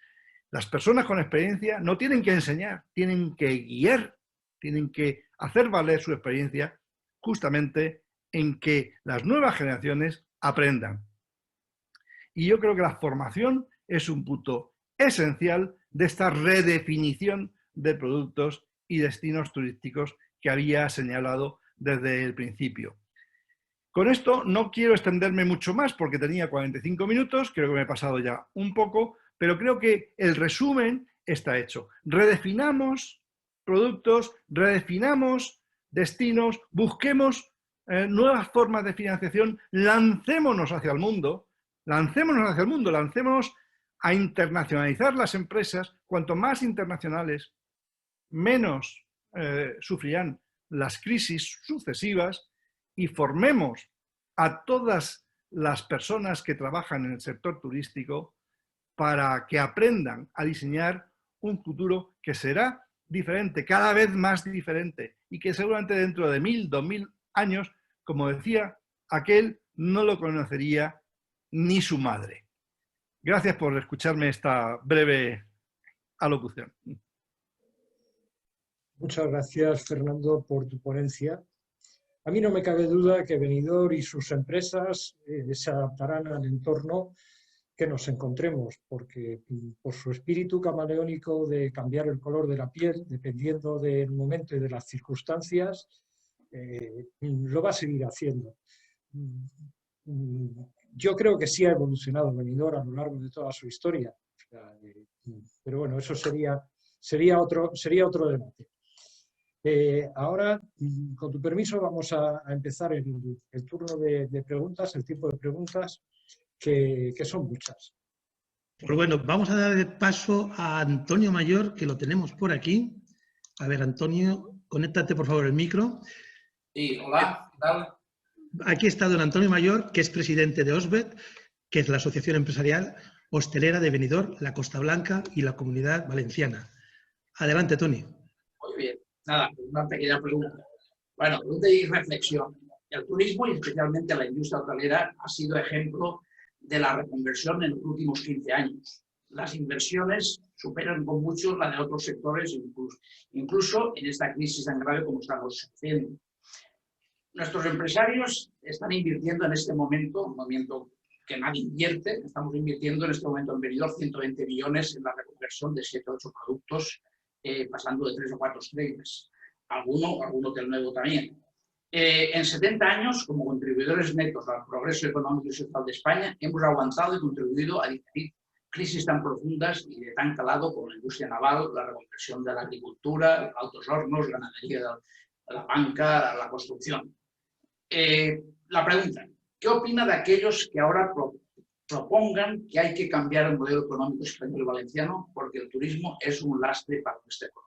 Las personas con experiencia no tienen que enseñar, tienen que guiar, tienen que hacer valer su experiencia justamente en que las nuevas generaciones aprendan. Y yo creo que la formación es un punto esencial de esta redefinición de productos y destinos turísticos que había señalado desde el principio. Con esto no quiero extenderme mucho más porque tenía 45 minutos, creo que me he pasado ya un poco, pero creo que el resumen está hecho. Redefinamos productos, redefinamos destinos, busquemos nuevas formas de financiación, lancémonos hacia el mundo, lancémonos a internacionalizar las empresas. Cuanto más internacionales, menos sufrirán las crisis sucesivas, y formemos a todas las personas que trabajan en el sector turístico para que aprendan a diseñar un futuro que será diferente, cada vez más diferente, y que seguramente dentro de 1000, 2000 años, como decía aquel, no lo conocería ni su madre. Gracias por escucharme esta breve alocución. Muchas gracias, Fernando, por tu ponencia. A mí no me cabe duda que Benidorm y sus empresas se adaptarán al entorno que nos encontremos, porque por su espíritu camaleónico de cambiar el color de la piel, dependiendo del momento y de las circunstancias, lo va a seguir haciendo. Yo creo que sí ha evolucionado Benidorm a lo largo de toda su historia, pero bueno, eso sería otro debate. Ahora, con tu permiso, vamos a empezar el turno de preguntas, el tiempo de preguntas, que son muchas. Pues bueno, vamos a dar paso a Antonio Mayor, que lo tenemos por aquí. A ver, Antonio, conéctate por favor el micro. Sí, hola, ¿qué tal? Aquí está don Antonio Mayor, que es presidente de OSBET, que es la Asociación Empresarial Hostelera de Benidorm, la Costa Blanca y la Comunidad Valenciana. Adelante, Tony. Muy bien. Nada, una pequeña pregunta. Bueno, pregunta y reflexión. El turismo y especialmente la industria hotelera ha sido ejemplo de la reconversión en los últimos 15 años. Las inversiones superan con mucho la de otros sectores, incluso en esta crisis tan grave como estamos haciendo. Nuestros empresarios están invirtiendo en este momento, un momento que nadie invierte, estamos invirtiendo en este momento en Benidorm 120 millones en la reconversión de 7 o 8 productos, pasando de 3 o 4 estrellas. Algún hotel nuevo también. En 70 años, como contribuidores netos al progreso económico y social de España, hemos aguantado y contribuido a diferir crisis tan profundas y de tan calado como la industria naval, la reconversión de la agricultura, altos hornos, ganadería de la banca, la construcción. La pregunta, ¿qué opina de aquellos que ahora propongan que hay que cambiar el modelo económico español y valenciano porque el turismo es un lastre para nuestra economía?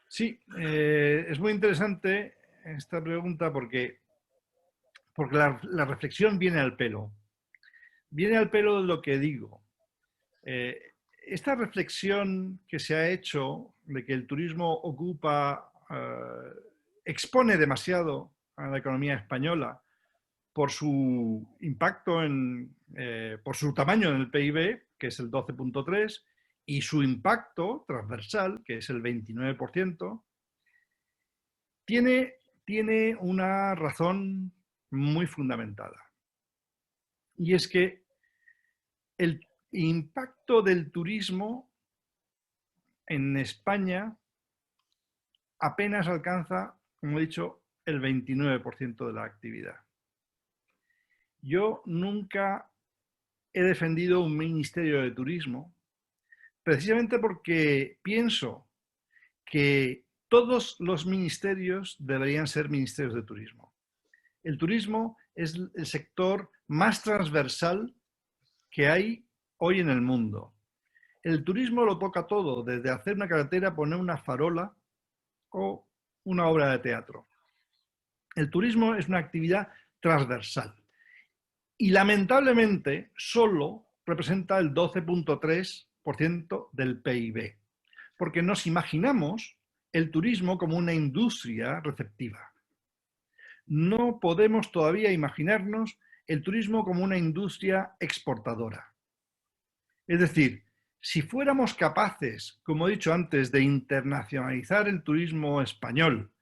Sí, es muy interesante esta pregunta porque la reflexión viene al pelo. Viene al pelo de lo que digo. Esta reflexión que se ha hecho de que el turismo expone demasiado a la economía española por su impacto, por su tamaño en el PIB, que es el 12.3%, y su impacto transversal, que es el 29%, tiene una razón muy fundamentada. Y es que el impacto del turismo en España apenas alcanza, como he dicho, el 29% de la actividad. Yo nunca he defendido un ministerio de turismo, precisamente porque pienso que todos los ministerios deberían ser ministerios de turismo. El turismo es el sector más transversal que hay hoy en el mundo. El turismo lo toca todo, desde hacer una carretera, poner una farola o una obra de teatro. El turismo es una actividad transversal y lamentablemente solo representa el 12.3% del PIB, porque nos imaginamos el turismo como una industria receptiva. No podemos todavía imaginarnos el turismo como una industria exportadora. Es decir, si fuéramos capaces, como he dicho antes, de internacionalizar el turismo español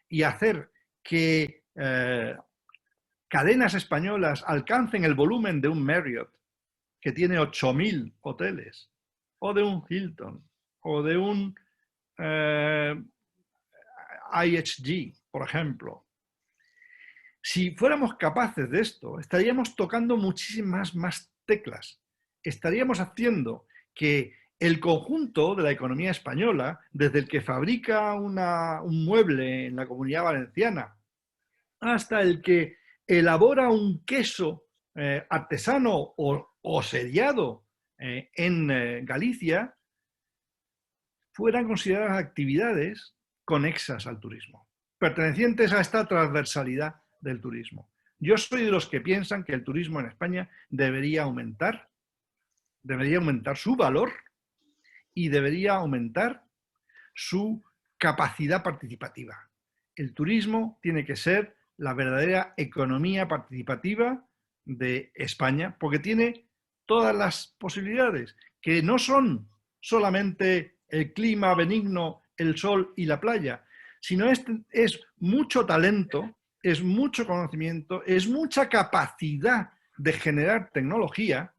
y hacer que cadenas españolas alcancen el volumen de un Marriott, que tiene 8.000 hoteles, o de un Hilton, o de un IHG, por ejemplo. Si fuéramos capaces de esto, estaríamos tocando muchísimas más teclas. Estaríamos haciendo que el conjunto de la economía española, desde el que fabrica un mueble en la Comunidad Valenciana, hasta el que elabora un queso artesano o seriado en Galicia, fueran consideradas actividades conexas al turismo, pertenecientes a esta transversalidad del turismo. Yo soy de los que piensan que el turismo en España debería aumentar su valor y debería aumentar su capacidad participativa. El turismo tiene que ser la verdadera economía participativa de España, porque tiene todas las posibilidades, que no son solamente el clima benigno, el sol y la playa, sino es mucho talento, es mucho conocimiento, es mucha capacidad de generar tecnología,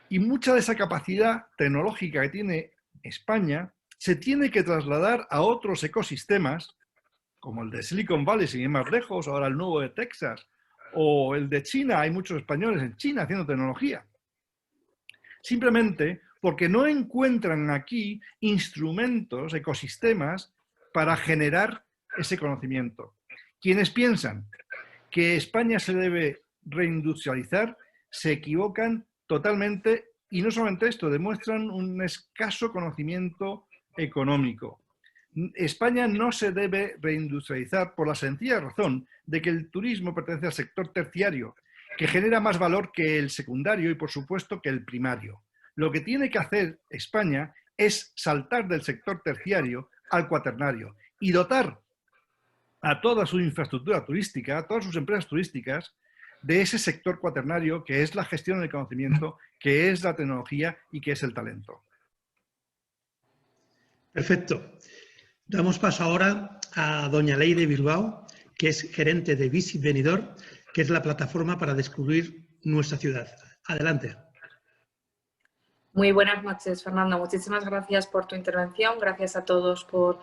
y mucha de esa capacidad tecnológica que tiene España se tiene que trasladar a otros ecosistemas, como el de Silicon Valley, sin ir más lejos, ahora el nuevo de Texas, o el de China. Hay muchos españoles en China haciendo tecnología. Simplemente porque no encuentran aquí instrumentos, ecosistemas, para generar ese conocimiento. Quienes piensan que España se debe reindustrializar se equivocan totalmente, y no solamente esto, demuestran un escaso conocimiento económico. España no se debe reindustrializar por la sencilla razón de que el turismo pertenece al sector terciario, que genera más valor que el secundario y, por supuesto, que el primario. Lo que tiene que hacer España es saltar del sector terciario al cuaternario y dotar a toda su infraestructura turística, a todas sus empresas turísticas, de ese sector cuaternario que es la gestión del conocimiento, que es la tecnología y que es el talento. Perfecto. Damos paso ahora a doña Leire Bilbao, que es gerente de Visit Benidorm, que es la plataforma para descubrir nuestra ciudad. Adelante. Muy buenas noches, Fernando. Muchísimas gracias por tu intervención. Gracias a todos por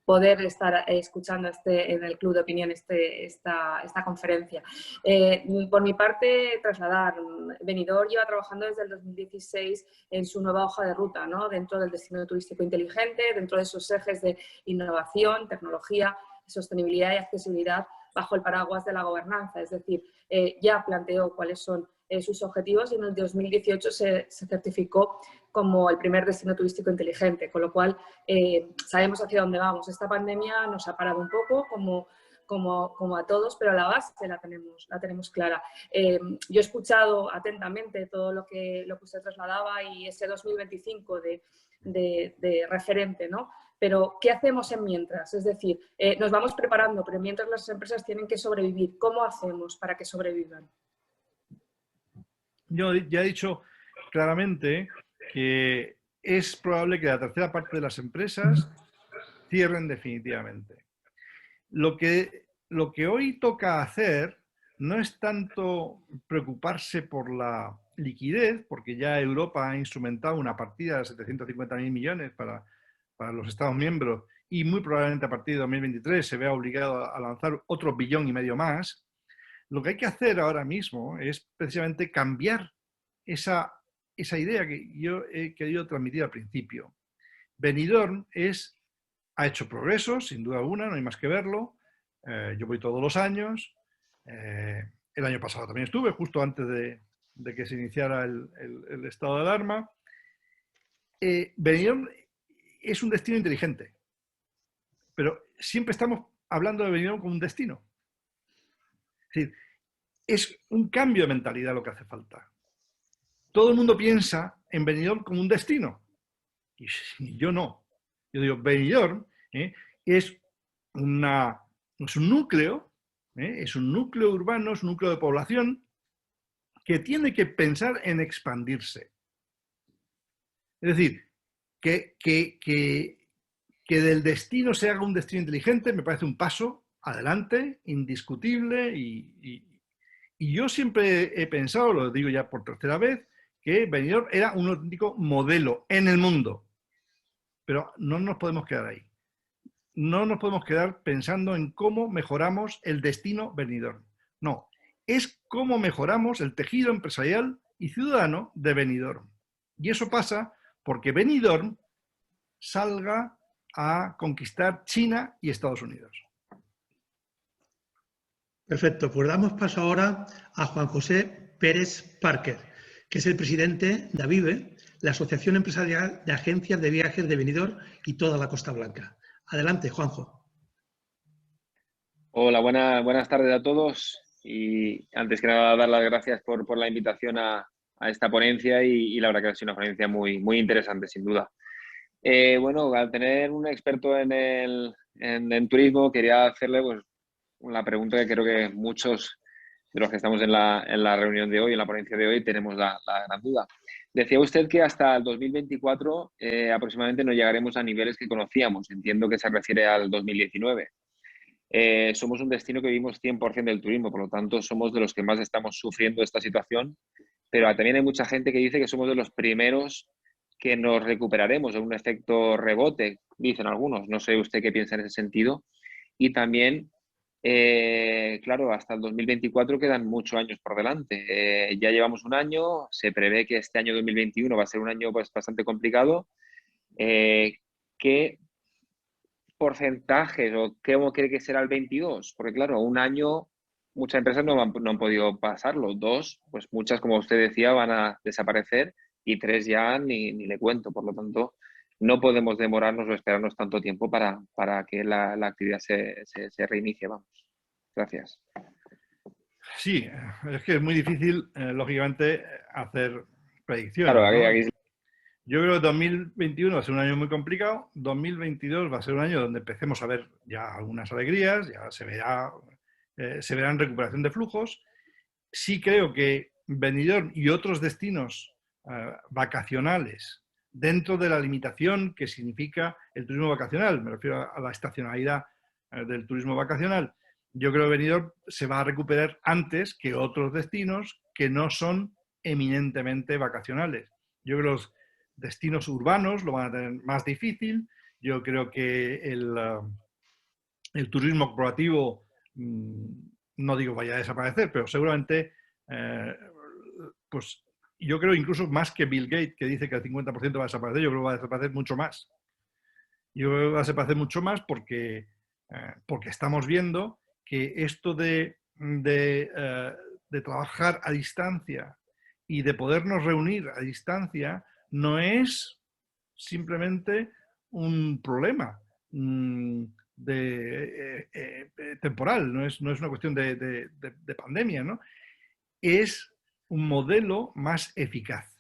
poder estar escuchando en el Club de Opinión esta conferencia. Por mi parte, trasladar. Benidorm lleva trabajando desde el 2016 en su nueva hoja de ruta, ¿no? Dentro del destino turístico inteligente, dentro de esos ejes de innovación, tecnología, sostenibilidad y accesibilidad bajo el paraguas de la gobernanza. Es decir, ya planteó cuáles son sus objetivos y en el 2018 se certificó como el primer destino turístico inteligente, con lo cual sabemos hacia dónde vamos. Esta pandemia nos ha parado un poco, como a todos, pero la base la tenemos clara. Yo he escuchado atentamente todo lo que usted trasladaba y ese 2025 de referente, ¿no? Pero, ¿qué hacemos en mientras? Es decir, nos vamos preparando, pero mientras las empresas tienen que sobrevivir. ¿Cómo hacemos para que sobrevivan? Yo ya he dicho claramente que es probable que la tercera parte de las empresas cierren definitivamente. Lo que hoy toca hacer no es tanto preocuparse por la liquidez, porque ya Europa ha instrumentado una partida de 750.000 millones para los Estados miembros y muy probablemente a partir de 2023 se vea obligado a lanzar otro 1,5 billones más. Lo que hay que hacer ahora mismo es precisamente cambiar esa idea que yo he querido transmitir al principio. Benidorm ha hecho progresos, sin duda alguna, no hay más que verlo. Yo voy todos los años. El año pasado también estuve, justo antes de que se iniciara el estado de alarma. Benidorm es un destino inteligente, pero siempre estamos hablando de Benidorm como un destino. Es decir, es un cambio de mentalidad lo que hace falta. Todo el mundo piensa en Benidorm como un destino. Y yo no. Yo digo, Benidorm es un núcleo, es un núcleo urbano, es un núcleo de población que tiene que pensar en expandirse. Es decir, que del destino se haga un destino inteligente me parece un paso adelante, indiscutible, y yo siempre he pensado, lo digo ya por tercera vez, que Benidorm era un auténtico modelo en el mundo. Pero no nos podemos quedar ahí. No nos podemos quedar pensando en cómo mejoramos el destino Benidorm. No, es cómo mejoramos el tejido empresarial y ciudadano de Benidorm. Y eso pasa porque Benidorm salga a conquistar China y Estados Unidos. Perfecto, pues damos paso ahora a Juan José Pérez Parker, que es el presidente de AVIVE, la Asociación Empresarial de Agencias de Viajes de Benidorm y toda la Costa Blanca. Adelante, Juanjo. Hola, buenas tardes a todos y antes que nada dar las gracias por la invitación a esta ponencia y la verdad que ha sido una ponencia muy interesante, sin duda. Bueno, al tener un experto en turismo, quería hacerle pues, la pregunta que creo que muchos los que estamos en la reunión de hoy, en la ponencia de hoy, tenemos la gran duda. Decía usted que hasta el 2024 aproximadamente no llegaremos a niveles que conocíamos. Entiendo que se refiere al 2019. Somos un destino que vivimos 100% del turismo, por lo tanto somos de los que más estamos sufriendo esta situación, pero también hay mucha gente que dice que somos de los primeros que nos recuperaremos de un efecto rebote, dicen algunos. No sé usted qué piensa en ese sentido. Y también, claro, hasta el 2024 quedan muchos años por delante. Ya llevamos un año, se prevé que este año 2021 va a ser un año pues, bastante complicado. ¿Qué porcentajes o cómo cree que será el 22? Porque claro, un año muchas empresas no han podido pasarlo. 2, pues muchas, como usted decía, van a desaparecer y 3 ya ni le cuento. Por lo tanto, no podemos demorarnos o esperarnos tanto tiempo para que la actividad se reinicie. Vamos. Gracias. Sí, es que es muy difícil, lógicamente, hacer predicciones. Claro, ¿no? aquí... Yo creo que 2021 va a ser un año muy complicado, 2022 va a ser un año donde empecemos a ver ya algunas alegrías, ya se verán recuperación de flujos. Sí creo que Benidorm y otros destinos vacacionales, dentro de la limitación que significa el turismo vacacional, me refiero a la estacionalidad del turismo vacacional, yo creo que Benidorm se va a recuperar antes que otros destinos que no son eminentemente vacacionales. Yo creo que los destinos urbanos lo van a tener más difícil. Yo creo que el turismo corporativo, no digo vaya a desaparecer, pero seguramente, pues yo creo incluso más que Bill Gates, que dice que el 50% va a desaparecer, yo creo que va a desaparecer mucho más. Yo creo que va a desaparecer mucho más porque estamos viendo que esto de trabajar a distancia y de podernos reunir a distancia no es simplemente un problema temporal, no es una cuestión de pandemia, ¿no? Es un modelo más eficaz.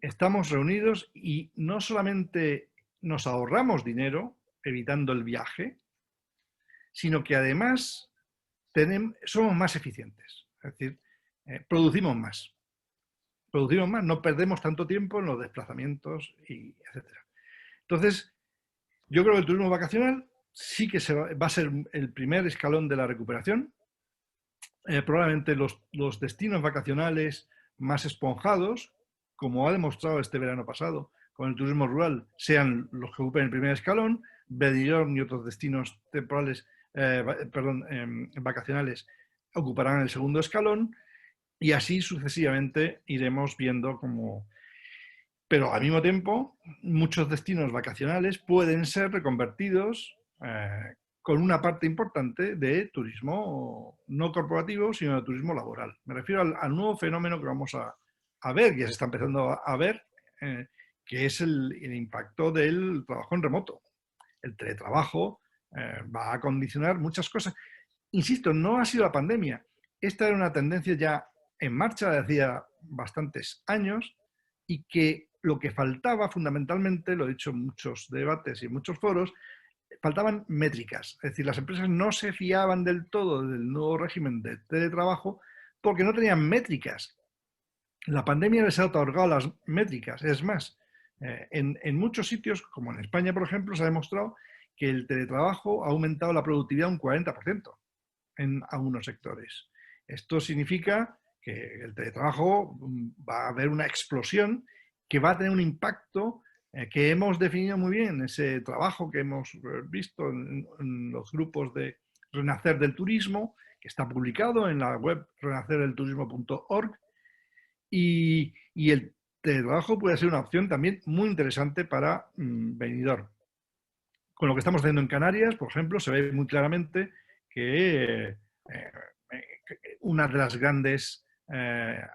Estamos reunidos y no solamente nos ahorramos dinero evitando el viaje, sino que además somos más eficientes, es decir, producimos más, no perdemos tanto tiempo en los desplazamientos, etc. Entonces, yo creo que el turismo vacacional sí que va a ser el primer escalón de la recuperación. Probablemente los destinos vacacionales más esponjados, como ha demostrado este verano pasado con el turismo rural, sean los que ocupen el primer escalón. Benidorm y otros destinos temporales, vacacionales ocuparán el segundo escalón. Y así sucesivamente iremos viendo cómo... Pero al mismo tiempo, muchos destinos vacacionales pueden ser reconvertidos con una parte importante de turismo no corporativo, sino de turismo laboral. Me refiero al nuevo fenómeno que vamos a ver, que se está empezando a ver, que es el impacto del trabajo en remoto. El teletrabajo va a condicionar muchas cosas. Insisto, no ha sido la pandemia. Esta era una tendencia ya en marcha desde hacía bastantes años y que lo que faltaba fundamentalmente, lo he dicho en muchos debates y en muchos foros, faltaban métricas. Es decir, las empresas no se fiaban del todo del nuevo régimen de teletrabajo porque no tenían métricas. La pandemia les ha otorgado las métricas. Es más, en muchos sitios, como en España, por ejemplo, se ha demostrado que el teletrabajo ha aumentado la productividad un 40% en algunos sectores. Esto significa que el teletrabajo va a haber una explosión que va a tener un impacto que hemos definido muy bien, ese trabajo que hemos visto en los grupos de Renacer del Turismo, que está publicado en la web renacerdelturismo.org, y el teletrabajo puede ser una opción también muy interesante para Benidorm. Con lo que estamos haciendo en Canarias, por ejemplo, se ve muy claramente que una de las grandes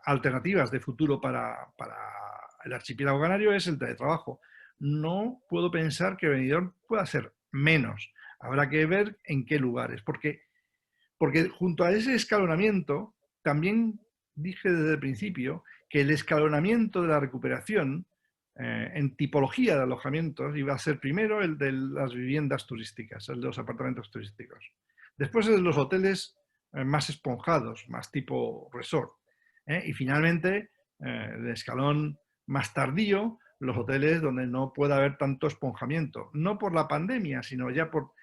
alternativas de futuro para el archipiélago canario es el teletrabajo. No puedo pensar que Benidorm pueda ser menos. Habrá que ver en qué lugares, porque junto a ese escalonamiento, también dije desde el principio que el escalonamiento de la recuperación en tipología de alojamientos iba a ser primero el de las viviendas turísticas, el de los apartamentos turísticos. Después el de los hoteles más esponjados, más tipo resort. Y finalmente, el escalón más tardío, los hoteles donde no puede haber tanto esponjamiento. No por la pandemia, sino ya por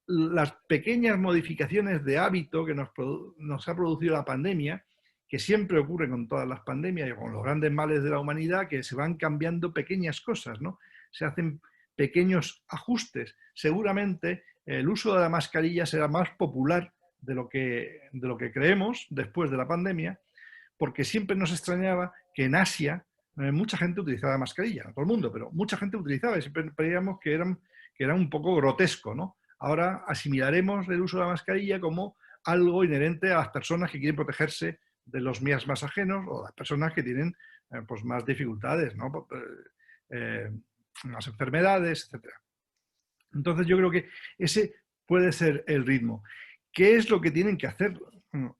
las pequeñas modificaciones de hábito que nos ha producido la pandemia, que siempre ocurre con todas las pandemias y con los grandes males de la humanidad, que se van cambiando pequeñas cosas, ¿no? Se hacen pequeños ajustes. Seguramente el uso de la mascarilla será más popular de lo que creemos después de la pandemia, porque siempre nos extrañaba que en Asia mucha gente utilizaba mascarilla, no todo el mundo, pero mucha gente utilizaba y siempre creíamos que era un poco grotesco, ¿no? Ahora asimilaremos el uso de la mascarilla como algo inherente a las personas que quieren protegerse de los miasmas ajenos o las personas que tienen pues más dificultades, ¿no? Más enfermedades, etc. Entonces yo creo que ese puede ser el ritmo. ¿Qué es lo que tienen que hacer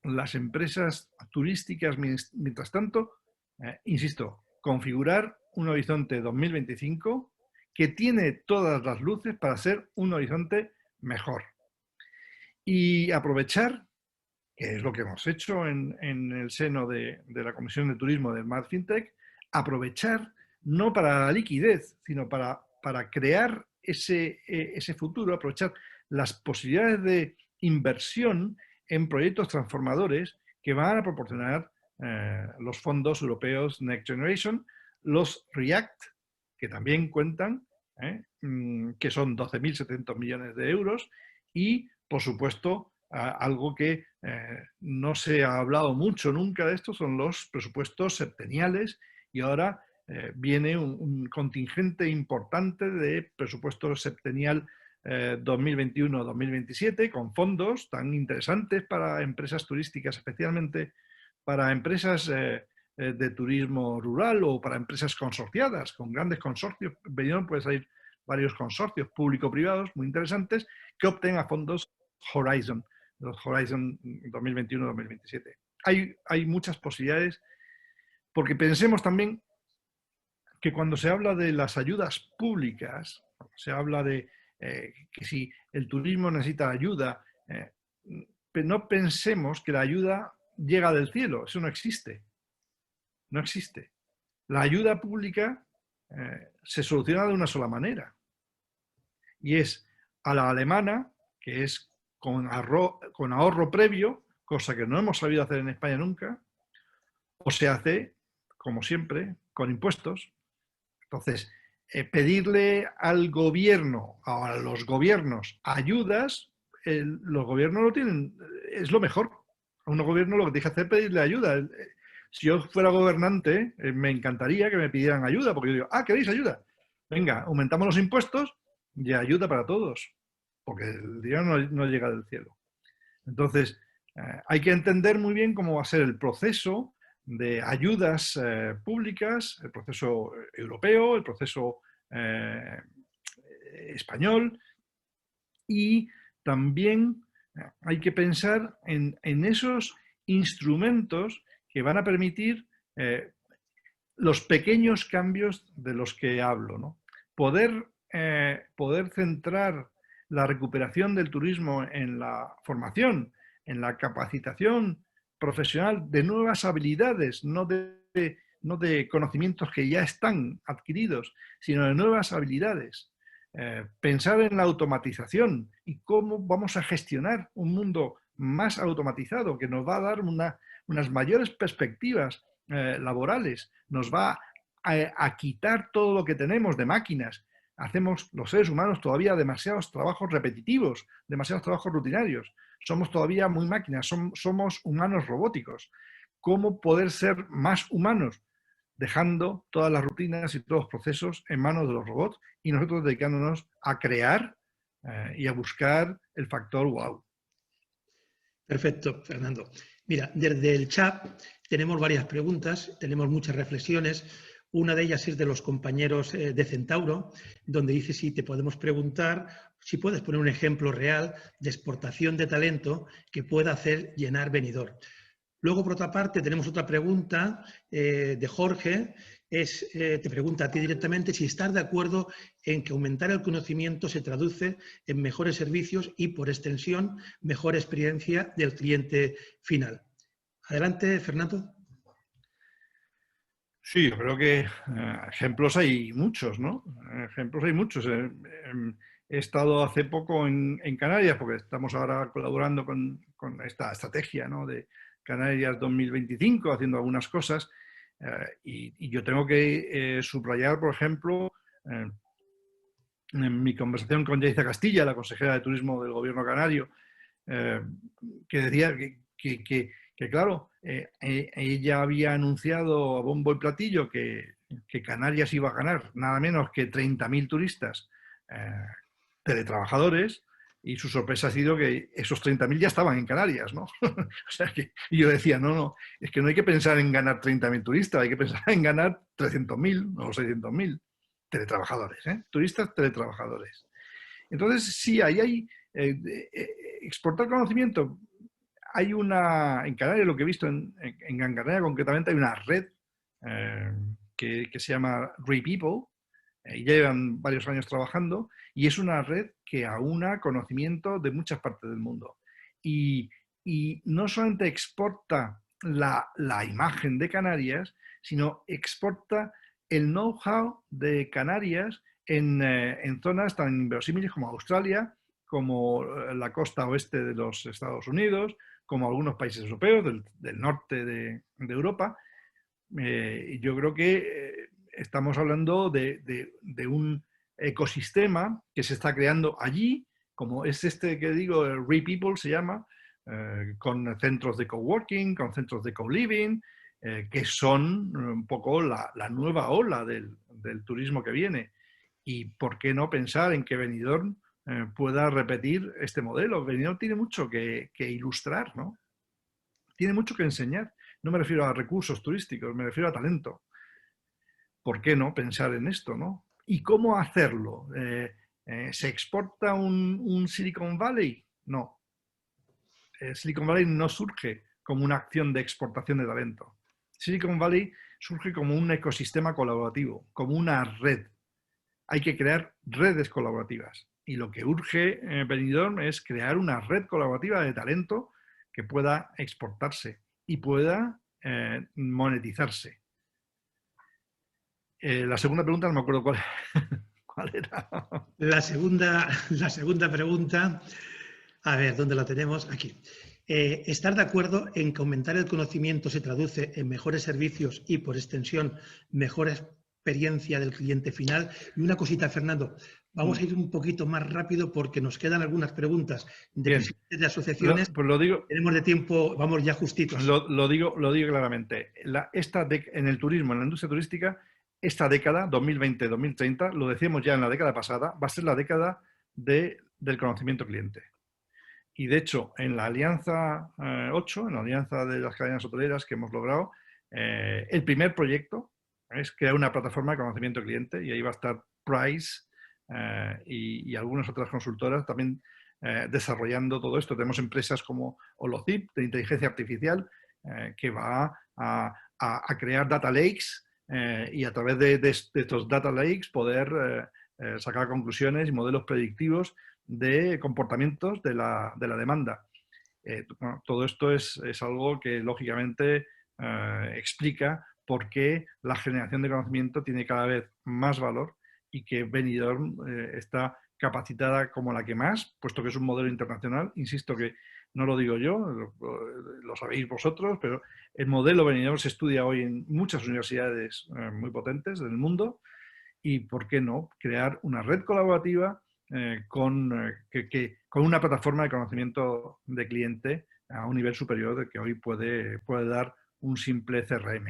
las empresas turísticas mientras tanto? Insisto, configurar un horizonte 2025 que tiene todas las luces para ser un horizonte mejor. Y aprovechar, que es lo que hemos hecho en el seno de la Comisión de Turismo del Smart FinTech, aprovechar no para la liquidez, sino para crear ese futuro, aprovechar las posibilidades de inversión en proyectos transformadores que van a proporcionar los fondos europeos Next Generation, los REACT, que también cuentan, que son 12.700 millones de euros, y, por supuesto, algo que no se ha hablado mucho nunca de esto, son los presupuestos septeniales, y ahora viene un contingente importante de presupuesto septenial 2021-2027, con fondos tan interesantes para empresas turísticas, especialmente para empresas de turismo rural o para empresas consorciadas, con grandes consorcios. Benidorm puede salir varios consorcios público-privados muy interesantes que opten a fondos Horizon, los Horizon 2021-2027. Hay muchas posibilidades, porque pensemos también que cuando se habla de las ayudas públicas, se habla de que si el turismo necesita ayuda, no pensemos que la ayuda llega del cielo, eso no existe. No existe. La ayuda pública se soluciona de una sola manera, y es a la alemana, que es con ahorro previo, cosa que no hemos sabido hacer en España nunca, o se hace, como siempre, con impuestos. Entonces, pedirle al gobierno, a los gobiernos, ayudas, los gobiernos lo tienen, es lo mejor. A un gobierno lo que tiene que hacer es pedirle ayuda. Si yo fuera gobernante, me encantaría que me pidieran ayuda, porque yo digo, ¿queréis ayuda? Venga, aumentamos los impuestos y ayuda para todos, porque el dinero no llega del cielo. Entonces, hay que entender muy bien cómo va a ser el proceso de ayudas públicas, el proceso europeo, el proceso español, y también hay que pensar en esos instrumentos que van a permitir los pequeños cambios de los que hablo, ¿no? Poder centrar la recuperación del turismo en la formación, en la capacitación profesional de nuevas habilidades, no de conocimientos que ya están adquiridos, sino de nuevas habilidades. Pensar en la automatización y cómo vamos a gestionar un mundo más automatizado que nos va a dar unas mayores perspectivas laborales, nos va a quitar todo lo que tenemos de máquinas. Hacemos los seres humanos todavía demasiados trabajos repetitivos, demasiados trabajos rutinarios. Somos todavía muy máquinas, somos humanos robóticos. ¿Cómo poder ser más humanos? Dejando todas las rutinas y todos los procesos en manos de los robots y nosotros dedicándonos a crear y a buscar el factor wow. Perfecto, Fernando. Mira, desde el chat tenemos varias preguntas, tenemos muchas reflexiones. Una de ellas es de los compañeros de Centauro, donde dice si te podemos preguntar, si puedes poner un ejemplo real de exportación de talento que pueda hacer llenar Benidorm. Luego, por otra parte, tenemos otra pregunta de Jorge, te pregunta a ti directamente si estás de acuerdo en que aumentar el conocimiento se traduce en mejores servicios y, por extensión, mejor experiencia del cliente final. Adelante, Fernando. Sí, yo creo que ejemplos hay muchos, ¿no? Ejemplos hay muchos. He estado hace poco en Canarias, porque estamos ahora colaborando con esta estrategia, ¿no?, de Canarias 2025, haciendo algunas cosas. Y yo tengo que subrayar, por ejemplo, en mi conversación con Yaiza Castilla, la consejera de Turismo del Gobierno canario, que decía que claro, ella había anunciado a bombo y platillo que Canarias iba a ganar nada menos que 30.000 turistas teletrabajadores, y su sorpresa ha sido que esos 30.000 ya estaban en Canarias, ¿no? O sea que yo decía, no, es que no hay que pensar en ganar 30.000 turistas, hay que pensar en ganar 300.000 o 600.000 teletrabajadores, turistas teletrabajadores. Entonces, sí, ahí hay exportar conocimiento. Hay en Canarias, lo que he visto en Gran Canaria concretamente, hay una red que se llama RePeople, y ya llevan varios años trabajando, y es una red que aúna conocimiento de muchas partes del mundo. Y no solamente exporta la imagen de Canarias, sino exporta el know-how de Canarias en zonas tan inverosímiles como Australia, como la costa oeste de los Estados Unidos, como algunos países europeos del norte de Europa. Yo creo que estamos hablando de un ecosistema que se está creando allí, como es este que digo, el RePeople se llama, con centros de coworking, con centros de co-living, que son un poco la nueva ola del turismo que viene. Y por qué no pensar en que Benidorm pueda repetir este modelo. Benidorm tiene mucho que ilustrar, ¿no? Tiene mucho que enseñar. No me refiero a recursos turísticos, me refiero a talento. ¿Por qué no pensar en esto, no? ¿Y cómo hacerlo? ¿Se exporta un Silicon Valley? No. Silicon Valley no surge como una acción de exportación de talento. Silicon Valley surge como un ecosistema colaborativo, como una red. Hay que crear redes colaborativas. Y lo que urge Benidorm es crear una red colaborativa de talento que pueda exportarse y pueda monetizarse. La segunda pregunta no me acuerdo cuál era. La segunda pregunta, a ver, ¿dónde la tenemos? Aquí. ¿Estar de acuerdo en que aumentar el conocimiento se traduce en mejores servicios y, por extensión, mejor experiencia del cliente final? Y una cosita, Fernando, vamos a ir un poquito más rápido porque nos quedan algunas preguntas de presidentes de asociaciones. Pues lo digo, tenemos de tiempo, vamos ya justitos. Lo digo claramente. En el turismo, en la industria turística, esta década, 2020-2030, lo decíamos ya en la década pasada, va a ser la década del conocimiento cliente. Y de hecho, en la Alianza 8, en la Alianza de las Cadenas Hoteleras que hemos logrado, el primer proyecto es crear una plataforma de conocimiento cliente, y ahí va a estar Price y algunas otras consultoras también desarrollando todo esto. Tenemos empresas como Holocip, de inteligencia artificial, que va a crear data lakes y a través de estos data lakes poder sacar conclusiones y modelos predictivos de comportamientos de la demanda. Bueno, todo esto es algo que lógicamente explica por qué la generación de conocimiento tiene cada vez más valor y que Benidorm está capacitada como la que más, puesto que es un modelo internacional. Insisto que no lo digo yo, lo sabéis vosotros, pero el modelo Benidorm se estudia hoy en muchas universidades muy potentes del mundo, y ¿por qué no crear una red colaborativa con una plataforma de conocimiento de cliente a un nivel superior del que hoy puede dar un simple CRM?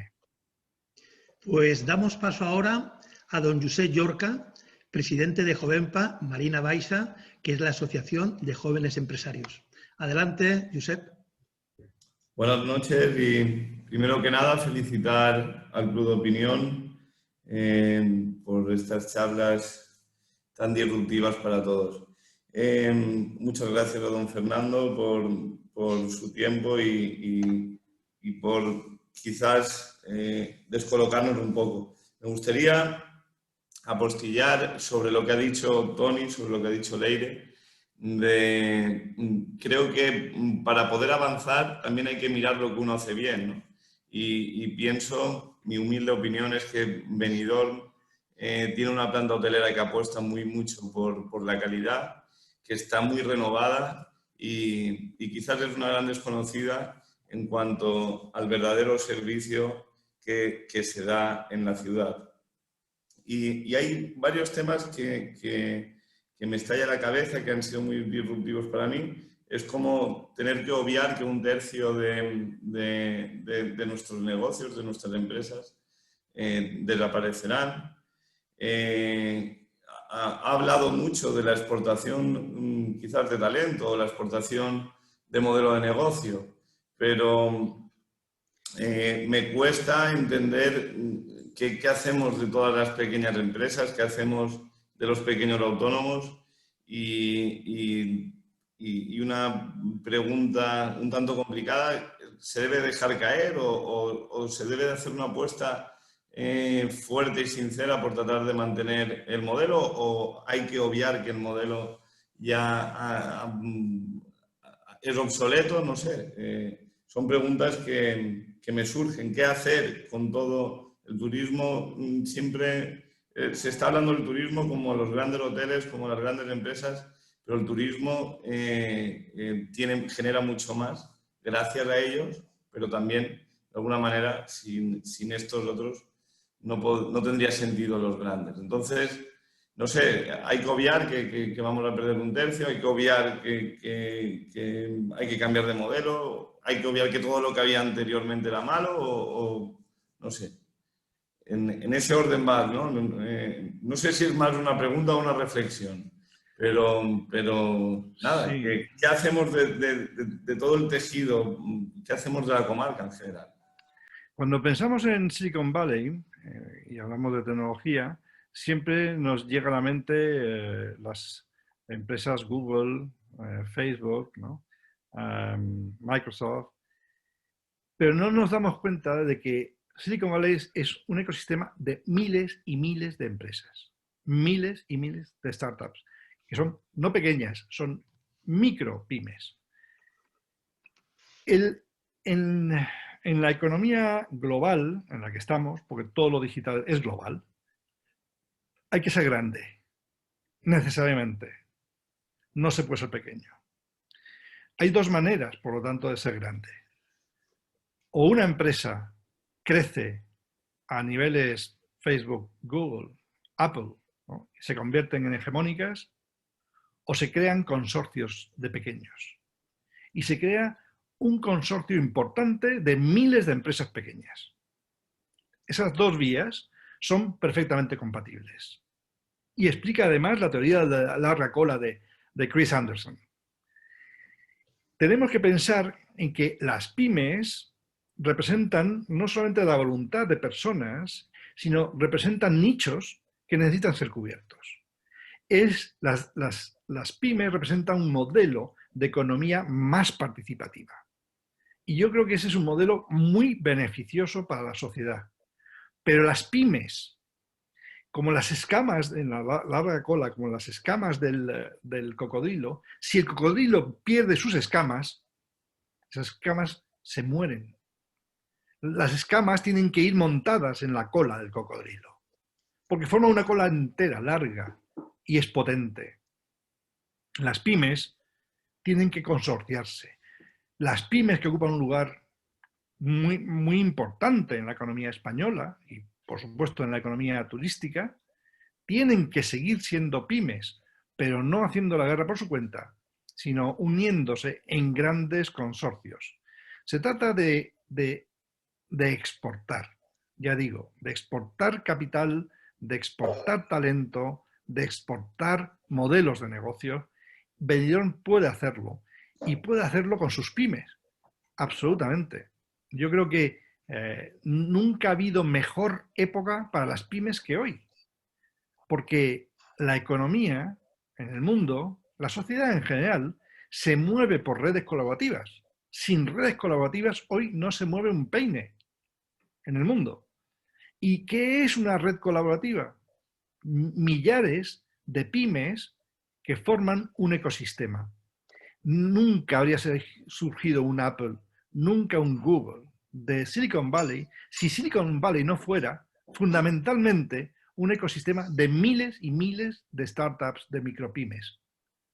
Pues damos paso ahora a don Josep Llorca, presidente de Jovenpa Marina Baixa, que es la Asociación de Jóvenes Empresarios. Adelante, Josep. Buenas noches y, primero que nada, felicitar al Club de Opinión por estas charlas tan disruptivas para todos. Muchas gracias a don Fernando por su tiempo y por quizás descolocarnos un poco. Me gustaría apostillar sobre lo que ha dicho Toni, sobre lo que ha dicho Leire. Creo que para poder avanzar también hay que mirar lo que uno hace bien, ¿no? Y pienso, mi humilde opinión es que Benidorm tiene una planta hotelera que apuesta mucho por la calidad, que está muy renovada y quizás es una gran desconocida en cuanto al verdadero servicio que se da en la ciudad. Y hay varios temas que me estalla la cabeza, que han sido muy disruptivos para mí. Es como tener que obviar que 1/3 de nuestros negocios, de nuestras empresas, desaparecerán. Ha hablado mucho de la exportación quizás de talento o la exportación de modelo de negocio, pero me cuesta entender qué hacemos de todas las pequeñas empresas, qué hacemos de los pequeños autónomos y una pregunta un tanto complicada, ¿se debe dejar caer o se debe de hacer una apuesta fuerte y sincera por tratar de mantener el modelo, o hay que obviar que el modelo ya es obsoleto? No sé. Son preguntas que me surgen. ¿Qué hacer con todo el turismo? Siempre se está hablando del turismo como los grandes hoteles, como las grandes empresas, pero el turismo genera mucho más gracias a ellos, pero también, de alguna manera, sin estos otros, no tendría sentido los grandes. Entonces, no sé, hay que obviar que vamos a perder 1/3, hay que obviar que hay que cambiar de modelo, hay que obviar que todo lo que había anteriormente era malo, o no sé. En ese orden va, ¿no? No sé si es más una pregunta o una reflexión, pero nada, Sí. ¿qué hacemos de todo el tejido? ¿Qué hacemos de la comarca en general? Cuando pensamos en Silicon Valley y hablamos de tecnología, siempre nos llega a la mente las empresas Google, Facebook, ¿no? Microsoft, pero no nos damos cuenta de que Silicon Valley es un ecosistema de miles y miles de empresas, miles y miles de startups, que son no pequeñas, son micro pymes. En la economía global en la que estamos, porque todo lo digital es global, hay que ser grande, necesariamente. No se puede ser pequeño. Hay dos maneras, por lo tanto, de ser grande. O una empresa crece a niveles Facebook, Google, Apple, ¿no? Se convierten en hegemónicas, o se crean consorcios de pequeños. Y se crea un consorcio importante de miles de empresas pequeñas. Esas dos vías son perfectamente compatibles. Y explica además la teoría de la larga cola de Chris Anderson. Tenemos que pensar en que las pymes representan no solamente la voluntad de personas, sino representan nichos que necesitan ser cubiertos. Las pymes representan un modelo de economía más participativa. Y yo creo que ese es un modelo muy beneficioso para la sociedad. Pero las pymes, como las escamas en la larga cola, como las escamas del cocodrilo, si el cocodrilo pierde sus escamas, esas escamas se mueren. Las escamas tienen que ir montadas en la cola del cocodrilo, porque forma una cola entera, larga, y es potente. Las pymes tienen que consorciarse. Las pymes, que ocupan un lugar muy, muy importante en la economía española y, por supuesto, en la economía turística, tienen que seguir siendo pymes, pero no haciendo la guerra por su cuenta, sino uniéndose en grandes consorcios. Se trata de exportar, ya digo, de exportar capital, de exportar talento, de exportar modelos de negocio. Benidorm puede hacerlo, y puede hacerlo con sus pymes, absolutamente. Yo creo que nunca ha habido mejor época para las pymes que hoy, porque la economía en el mundo, la sociedad en general, se mueve por redes colaborativas. Sin redes colaborativas hoy no se mueve un peine en el mundo. ¿Y qué es una red colaborativa? Millares de pymes que forman un ecosistema. Nunca habría surgido un Apple, nunca un Google de Silicon Valley si Silicon Valley no fuera fundamentalmente un ecosistema de miles y miles de startups, de micropymes.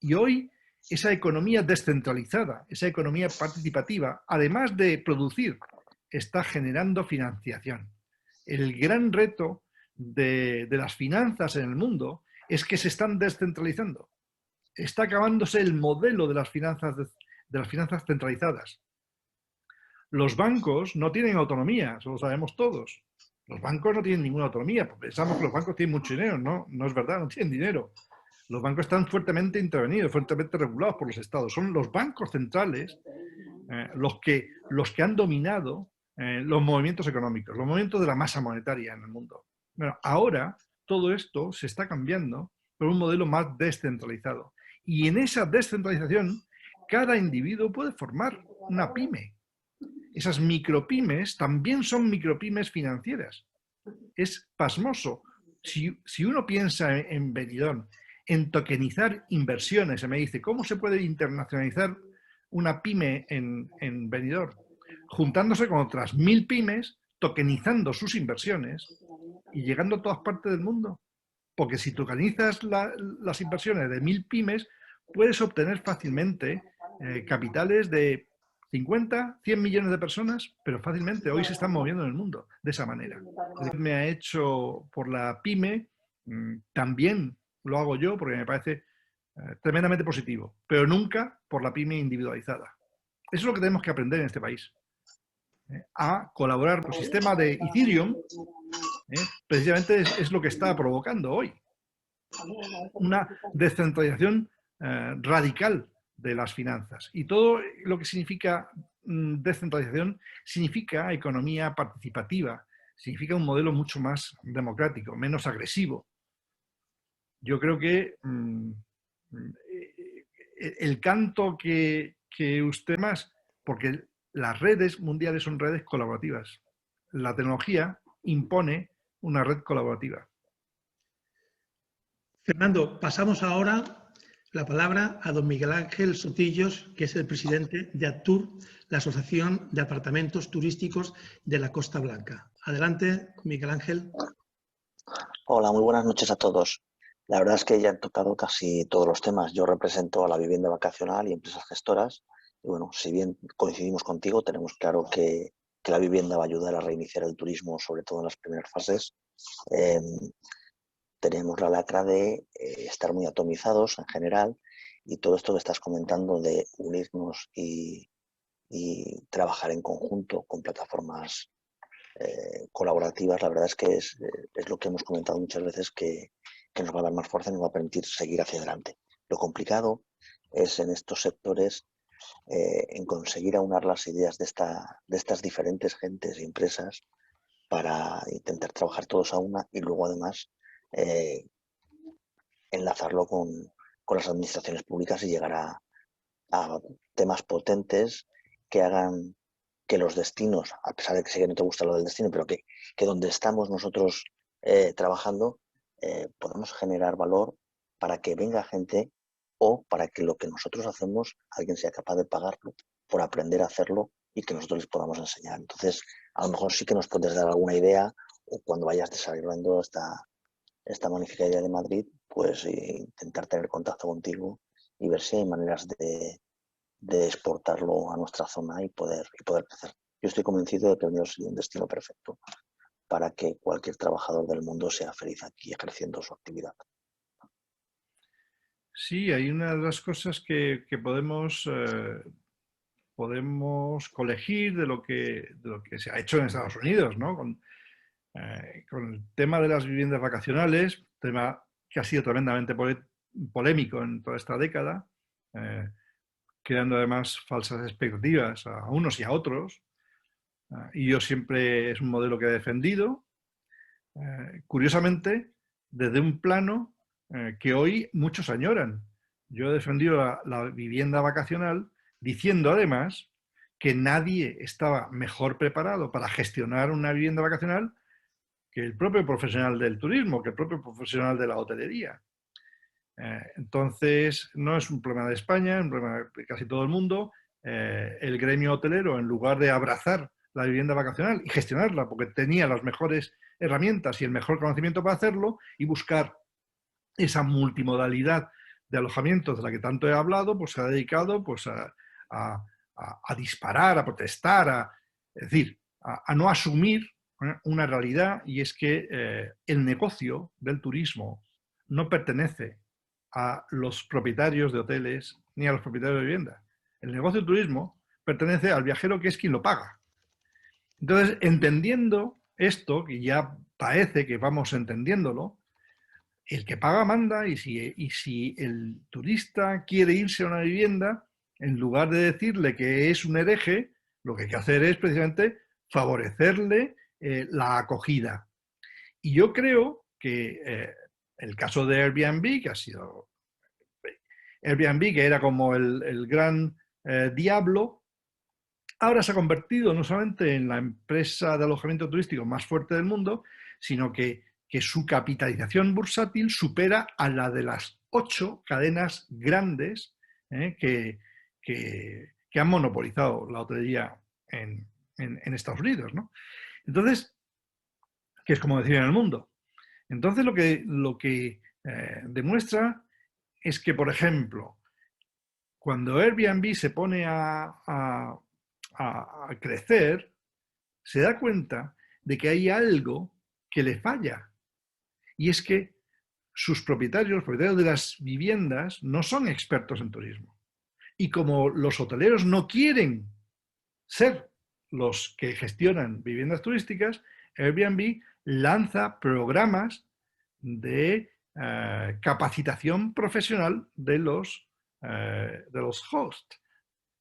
Y hoy esa economía descentralizada, esa economía participativa, además de producir, está generando financiación. El gran reto de las finanzas en el mundo es que se están descentralizando. Está acabándose el modelo de las finanzas centralizadas. Los bancos no tienen autonomía, eso lo sabemos todos. Los bancos no tienen ninguna autonomía. Pensamos que los bancos tienen mucho dinero. No, no es verdad, no tienen dinero. Los bancos están fuertemente intervenidos, fuertemente regulados por los estados. Son los bancos centrales los que han dominado los movimientos económicos, los movimientos de la masa monetaria en el mundo. Bueno, ahora todo esto se está cambiando por un modelo más descentralizado. Y en esa descentralización, cada individuo puede formar una pyme. Esas micropymes también son micropymes financieras. Es pasmoso. Si uno piensa en Benidorm, en tokenizar inversiones, se me dice, ¿cómo se puede internacionalizar una pyme en Benidorm? Juntándose con otras 1000 pymes, tokenizando sus inversiones y llegando a todas partes del mundo. Porque si tokenizas las inversiones de 1000 pymes, puedes obtener fácilmente capitales de 50, 100 millones de personas, pero fácilmente hoy se están moviendo en el mundo de esa manera. Me ha hecho por la pyme, también lo hago yo porque me parece tremendamente positivo, pero nunca por la pyme individualizada. Eso es lo que tenemos que aprender en este país. A colaborar con el sistema de Ethereum, precisamente es lo que está provocando hoy. Una descentralización radical de las finanzas. Y todo lo que significa descentralización significa economía participativa, significa un modelo mucho más democrático, menos agresivo. Yo creo que el canto que usted más, porque las redes mundiales son redes colaborativas. La tecnología impone una red colaborativa. Fernando, pasamos ahora la palabra a don Miguel Ángel Sotillos, que es el presidente de Actur, la Asociación de Apartamentos Turísticos de la Costa Blanca. Adelante, Miguel Ángel. Hola, muy buenas noches a todos. La verdad es que ya han tocado casi todos los temas. Yo represento a la vivienda vacacional y empresas gestoras. Y bueno, si bien coincidimos contigo, tenemos claro que la vivienda va a ayudar a reiniciar el turismo, sobre todo en las primeras fases. Tenemos la lacra de estar muy atomizados en general, y todo esto que estás comentando de unirnos y trabajar en conjunto con plataformas colaborativas, la verdad es que es lo que hemos comentado muchas veces, que nos va a dar más fuerza y nos va a permitir seguir hacia adelante. Lo complicado es en estos sectores en conseguir aunar las ideas de estas diferentes gentes y empresas para intentar trabajar todos a una y luego además enlazarlo con las administraciones públicas y llegar a temas potentes que hagan que los destinos, a pesar de que sé que no te gusta lo del destino, pero que donde estamos nosotros trabajando podamos generar valor para que venga gente, o para que lo que nosotros hacemos alguien sea capaz de pagarlo por aprender a hacerlo y que nosotros les podamos enseñar. Entonces, a lo mejor sí que nos puedes dar alguna idea, o cuando vayas desarrollando esta magnífica idea de Madrid, pues intentar tener contacto contigo y ver si hay maneras de exportarlo a nuestra zona y poder crecer. Yo estoy convencido de que el mío sería un destino perfecto para que cualquier trabajador del mundo sea feliz aquí ejerciendo su actividad. Sí, hay una de las cosas que podemos colegir de lo que se ha hecho en Estados Unidos, ¿no? Con el tema de las viviendas vacacionales, tema que ha sido tremendamente polémico en toda esta década, creando además falsas expectativas a unos y a otros. Y yo siempre es un modelo que he defendido, curiosamente, desde un plano que hoy muchos añoran. Yo he defendido la vivienda vacacional diciendo además que nadie estaba mejor preparado para gestionar una vivienda vacacional que el propio profesional del turismo, que el propio profesional de la hotelería. Entonces, no es un problema de España, es un problema de casi todo el mundo. El gremio hotelero, en lugar de abrazar la vivienda vacacional y gestionarla, porque tenía las mejores herramientas y el mejor conocimiento para hacerlo, y buscar esa multimodalidad de alojamientos de la que tanto he hablado, pues se ha dedicado pues, a disparar, a protestar, es decir, a no asumir una realidad, y es que el negocio del turismo no pertenece a los propietarios de hoteles ni a los propietarios de vivienda. El negocio del turismo pertenece al viajero, que es quien lo paga. Entonces, entendiendo esto, que ya parece que vamos entendiéndolo, el que paga manda, y si el turista quiere irse a una vivienda, en lugar de decirle que es un hereje, lo que hay que hacer es precisamente favorecerle la acogida. Y yo creo que el caso de Airbnb, que ha sido Airbnb, que era como el gran diablo, ahora se ha convertido no solamente en la empresa de alojamiento turístico más fuerte del mundo, sino que su capitalización bursátil supera a la de las 8 cadenas grandes que han monopolizado la hotelería en Estados Unidos, ¿no? Entonces, que es como decir en el mundo. Entonces, lo que demuestra es que, por ejemplo, cuando Airbnb se pone a crecer, se da cuenta de que hay algo que le falla. Y es que sus propietarios, los propietarios de las viviendas, no son expertos en turismo. Y como los hoteleros no quieren ser los que gestionan viviendas turísticas, Airbnb lanza programas de capacitación profesional de los hosts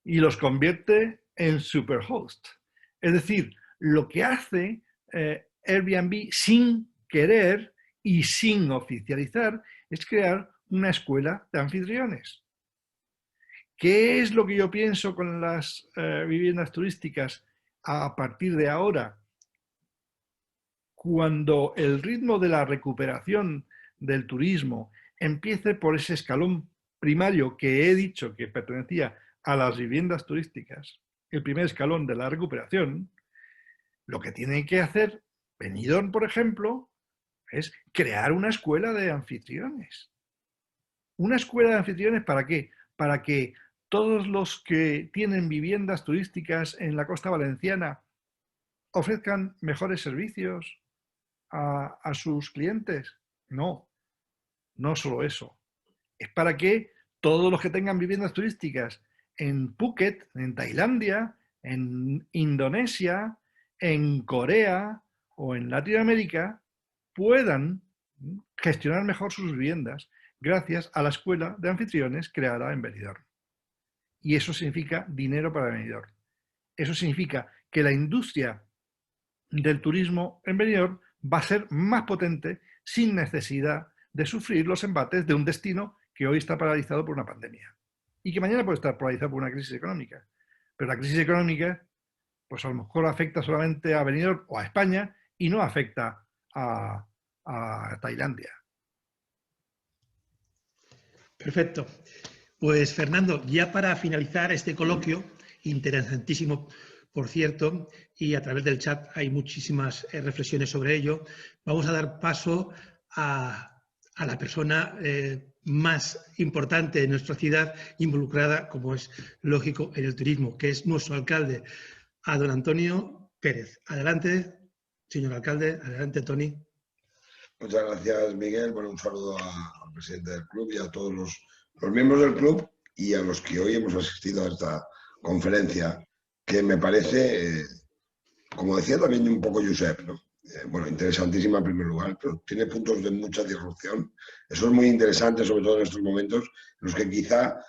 y los convierte en superhost. Es decir, lo que hace Airbnb sin querer y sin oficializar es crear una escuela de anfitriones. ¿Qué es lo que yo pienso con las viviendas turísticas a partir de ahora? Cuando el ritmo de la recuperación del turismo empiece por ese escalón primario que he dicho que pertenecía a las viviendas turísticas, el primer escalón de la recuperación, lo que tiene que hacer Benidorm, por ejemplo, es crear una escuela de anfitriones. ¿Una escuela de anfitriones para qué? Para que todos los que tienen viviendas turísticas en la costa valenciana ofrezcan mejores servicios a sus clientes. No, no solo eso. Es para que todos los que tengan viviendas turísticas en Phuket, en Tailandia, en Indonesia, en Corea o en Latinoamérica puedan gestionar mejor sus viviendas gracias a la escuela de anfitriones creada en Benidorm. Y eso significa dinero para Benidorm. Eso significa que la industria del turismo en Benidorm va a ser más potente sin necesidad de sufrir los embates de un destino que hoy está paralizado por una pandemia y que mañana puede estar paralizado por una crisis económica. Pero la crisis económica, pues a lo mejor afecta solamente a Benidorm o a España y no afecta a Tailandia. Perfecto. Pues Fernando, ya para finalizar este coloquio, interesantísimo, por cierto, y a través del chat hay muchísimas reflexiones sobre ello, vamos a dar paso a la persona más importante de nuestra ciudad involucrada, como es lógico, en el turismo, que es nuestro alcalde, a don Antonio Pérez. Adelante, señor alcalde. Adelante, Tony. Muchas gracias, Miguel. Bueno, un saludo al presidente del club y a todos los miembros del club y a los que hoy hemos asistido a esta conferencia, que me parece, como decía también un poco Josep, ¿no? Bueno, interesantísima en primer lugar, pero tiene puntos de mucha disrupción. Eso es muy interesante, sobre todo en estos momentos, en los que quizá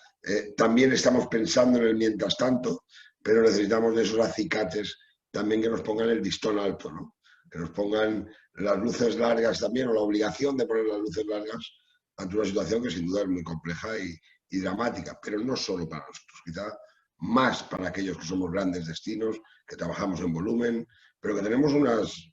también estamos pensando en el mientras tanto, pero necesitamos de esos acicates también que nos pongan el listón alto, ¿no? Que nos pongan las luces largas también, o la obligación de poner las luces largas ante una situación que sin duda es muy compleja y dramática, pero no solo para nosotros, quizá más para aquellos que somos grandes destinos, que trabajamos en volumen, pero que tenemos unas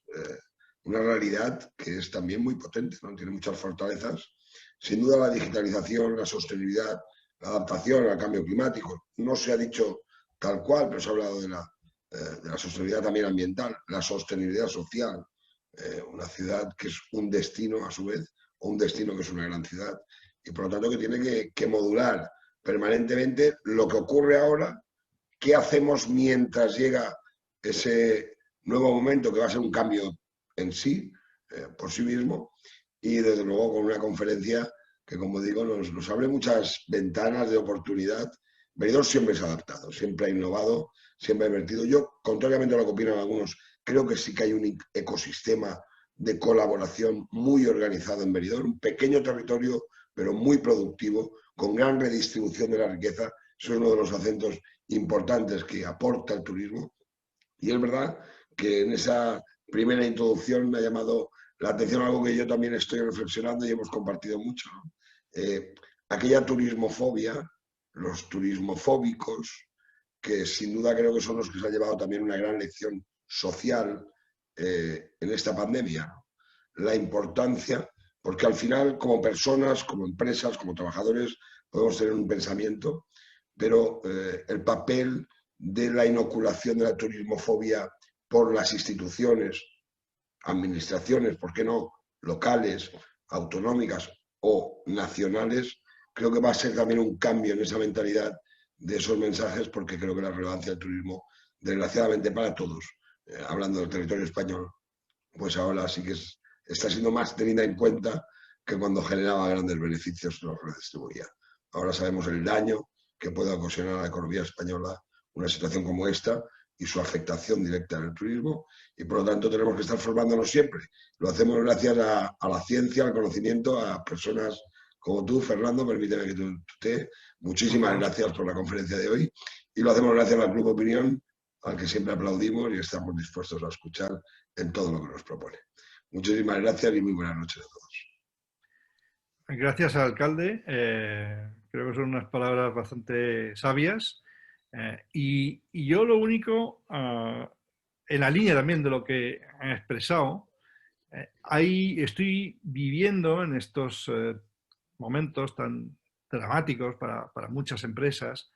una realidad que es también muy potente, ¿no? Tiene muchas fortalezas. Sin duda la digitalización, la sostenibilidad, la adaptación al cambio climático. No se ha dicho tal cual, pero se ha hablado de la sostenibilidad también ambiental, la sostenibilidad social. Una ciudad que es un destino a su vez, o un destino que es una gran ciudad. Y por lo tanto que tiene que modular permanentemente lo que ocurre ahora, qué hacemos mientras llega ese nuevo momento que va a ser un cambio en sí, por sí mismo, y desde luego con una conferencia que, como digo, nos abre muchas ventanas de oportunidad. Benidorm siempre se ha adaptado, siempre ha innovado, siempre ha invertido. Yo, contrariamente a lo que opinan algunos, creo que sí que hay un ecosistema de colaboración muy organizado en Benidorm, un pequeño territorio, pero muy productivo, con gran redistribución de la riqueza. Eso es uno de los acentos importantes que aporta el turismo. Y es verdad que en esa primera introducción me ha llamado la atención algo que yo también estoy reflexionando y hemos compartido mucho, ¿no? Aquella turismofobia, los turismofóbicos, que sin duda creo que son los que se han llevado también una gran lección social en esta pandemia, ¿no? La importancia, porque al final como personas, como empresas, como trabajadores, podemos tener un pensamiento, pero el papel de la inoculación de la turismofobia por las instituciones, administraciones, ¿por qué no?, locales, autonómicas o nacionales, creo que va a ser también un cambio en esa mentalidad de esos mensajes, porque creo que la relevancia del turismo, desgraciadamente para todos, hablando del territorio español, pues ahora sí que está siendo más tenida en cuenta que cuando generaba grandes beneficios los redistribuía. Ahora sabemos el daño que puede ocasionar a la economía española una situación como esta y su afectación directa en el turismo, y por lo tanto tenemos que estar formándonos siempre. Lo hacemos gracias a la ciencia, al conocimiento, a personas como tú, Fernando, permíteme que te muchísimas gracias por la conferencia de hoy, y lo hacemos gracias al Club Opinión, al que siempre aplaudimos y estamos dispuestos a escuchar en todo lo que nos propone. Muchísimas gracias y muy buenas noches a todos. Gracias, alcalde. Creo que son unas palabras bastante sabias. Y yo lo único, en la línea también de lo que han expresado, estoy viviendo en estos momentos tan dramáticos para muchas empresas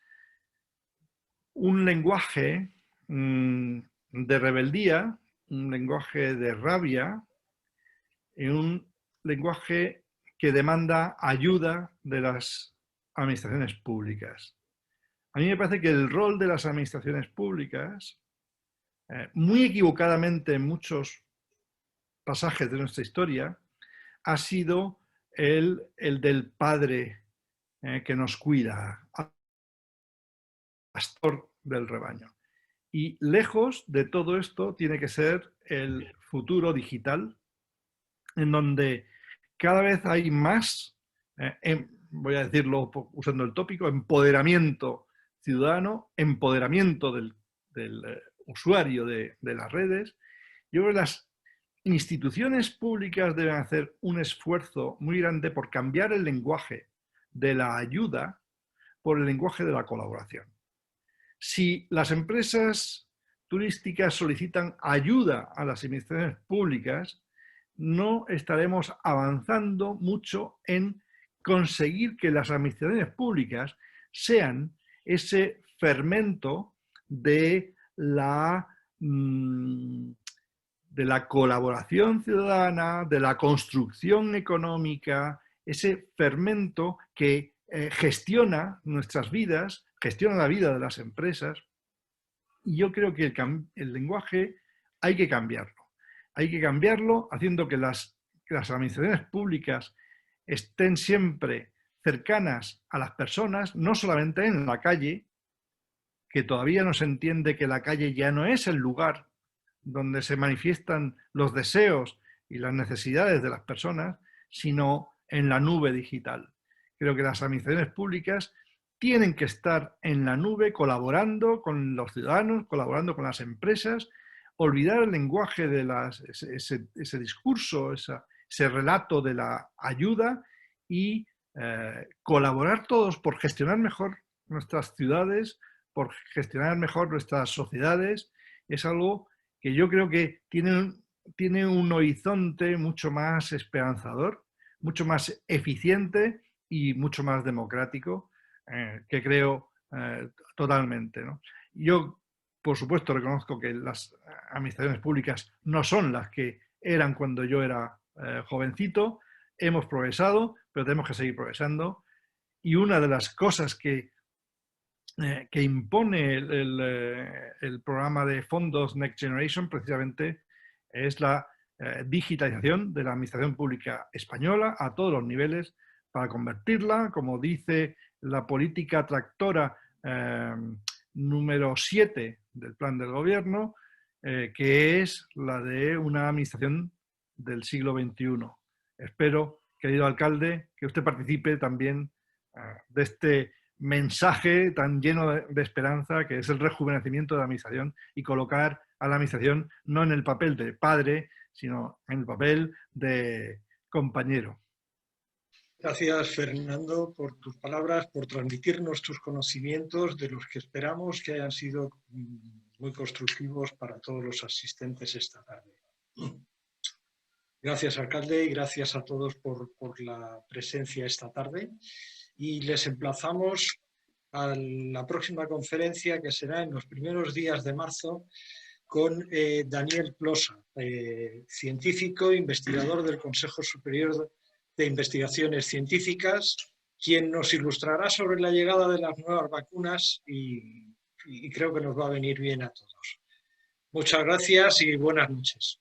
un lenguaje de rebeldía, un lenguaje de rabia y un lenguaje que demanda ayuda de las administraciones públicas. A mí me parece que el rol de las administraciones públicas, muy equivocadamente en muchos pasajes de nuestra historia, ha sido el del padre que nos cuida, pastor del rebaño. Y lejos de todo esto tiene que ser el futuro digital, en donde cada vez hay más, voy a decirlo usando el tópico, empoderamiento ciudadano, empoderamiento del usuario de las redes. Yo creo que las instituciones públicas deben hacer un esfuerzo muy grande por cambiar el lenguaje de la ayuda por el lenguaje de la colaboración. Si las empresas turísticas solicitan ayuda a las administraciones públicas, no estaremos avanzando mucho en conseguir que las administraciones públicas sean ese fermento de la colaboración ciudadana, de la construcción económica, ese fermento que gestiona nuestras vidas, gestiona la vida de las empresas. Y yo creo que el lenguaje hay que cambiarlo. Hay que cambiarlo haciendo que las administraciones públicas estén siempre cercanas a las personas, no solamente en la calle, que todavía no se entiende que la calle ya no es el lugar donde se manifiestan los deseos y las necesidades de las personas, sino en la nube digital. Creo que las administraciones públicas tienen que estar en la nube colaborando con los ciudadanos, colaborando con las empresas, olvidar el lenguaje de ese discurso, ese relato de la ayuda y colaborar todos por gestionar mejor nuestras ciudades, por gestionar mejor nuestras sociedades. Es algo que yo creo que tiene tiene un horizonte mucho más esperanzador, mucho más eficiente y mucho más democrático, que creo totalmente, ¿no? Yo, por supuesto, reconozco que las administraciones públicas no son las que eran cuando yo era jovencito. Hemos progresado, pero tenemos que seguir progresando. Y una de las cosas que impone el programa de fondos Next Generation precisamente es la digitalización de la administración pública española a todos los niveles para convertirla, como dice la política tractora número 7 del plan del gobierno, que es la de una administración del siglo XXI. Espero, querido alcalde, que usted participe también de este mensaje tan lleno de esperanza, que es el rejuvenecimiento de la administración, y colocar a la administración no en el papel de padre, sino en el papel de compañero. Gracias, Fernando, por tus palabras, por transmitirnos tus conocimientos, de los que esperamos que hayan sido muy constructivos para todos los asistentes esta tarde. Gracias, alcalde, y gracias a todos por la presencia esta tarde. Y les emplazamos a la próxima conferencia, que será en los primeros días de marzo, con Daniel Plosa, científico e investigador del Consejo Superior de Investigaciones Científicas, quien nos ilustrará sobre la llegada de las nuevas vacunas y creo que nos va a venir bien a todos. Muchas gracias y buenas noches.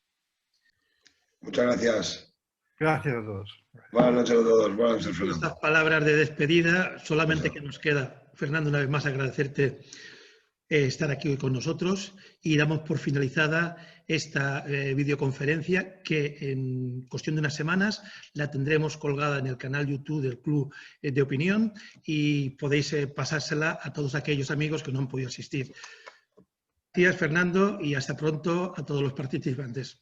Muchas gracias. Gracias a todos. Buenas noches a todos. Buenas noches, Fernando. Estas palabras de despedida, solamente que nos queda, Fernando, una vez más agradecerte estar aquí hoy con nosotros, y damos por finalizada esta videoconferencia, que en cuestión de unas semanas la tendremos colgada en el canal YouTube del Club de Opinión, y podéis pasársela a todos aquellos amigos que no han podido asistir. Gracias, Fernando, y hasta pronto a todos los participantes.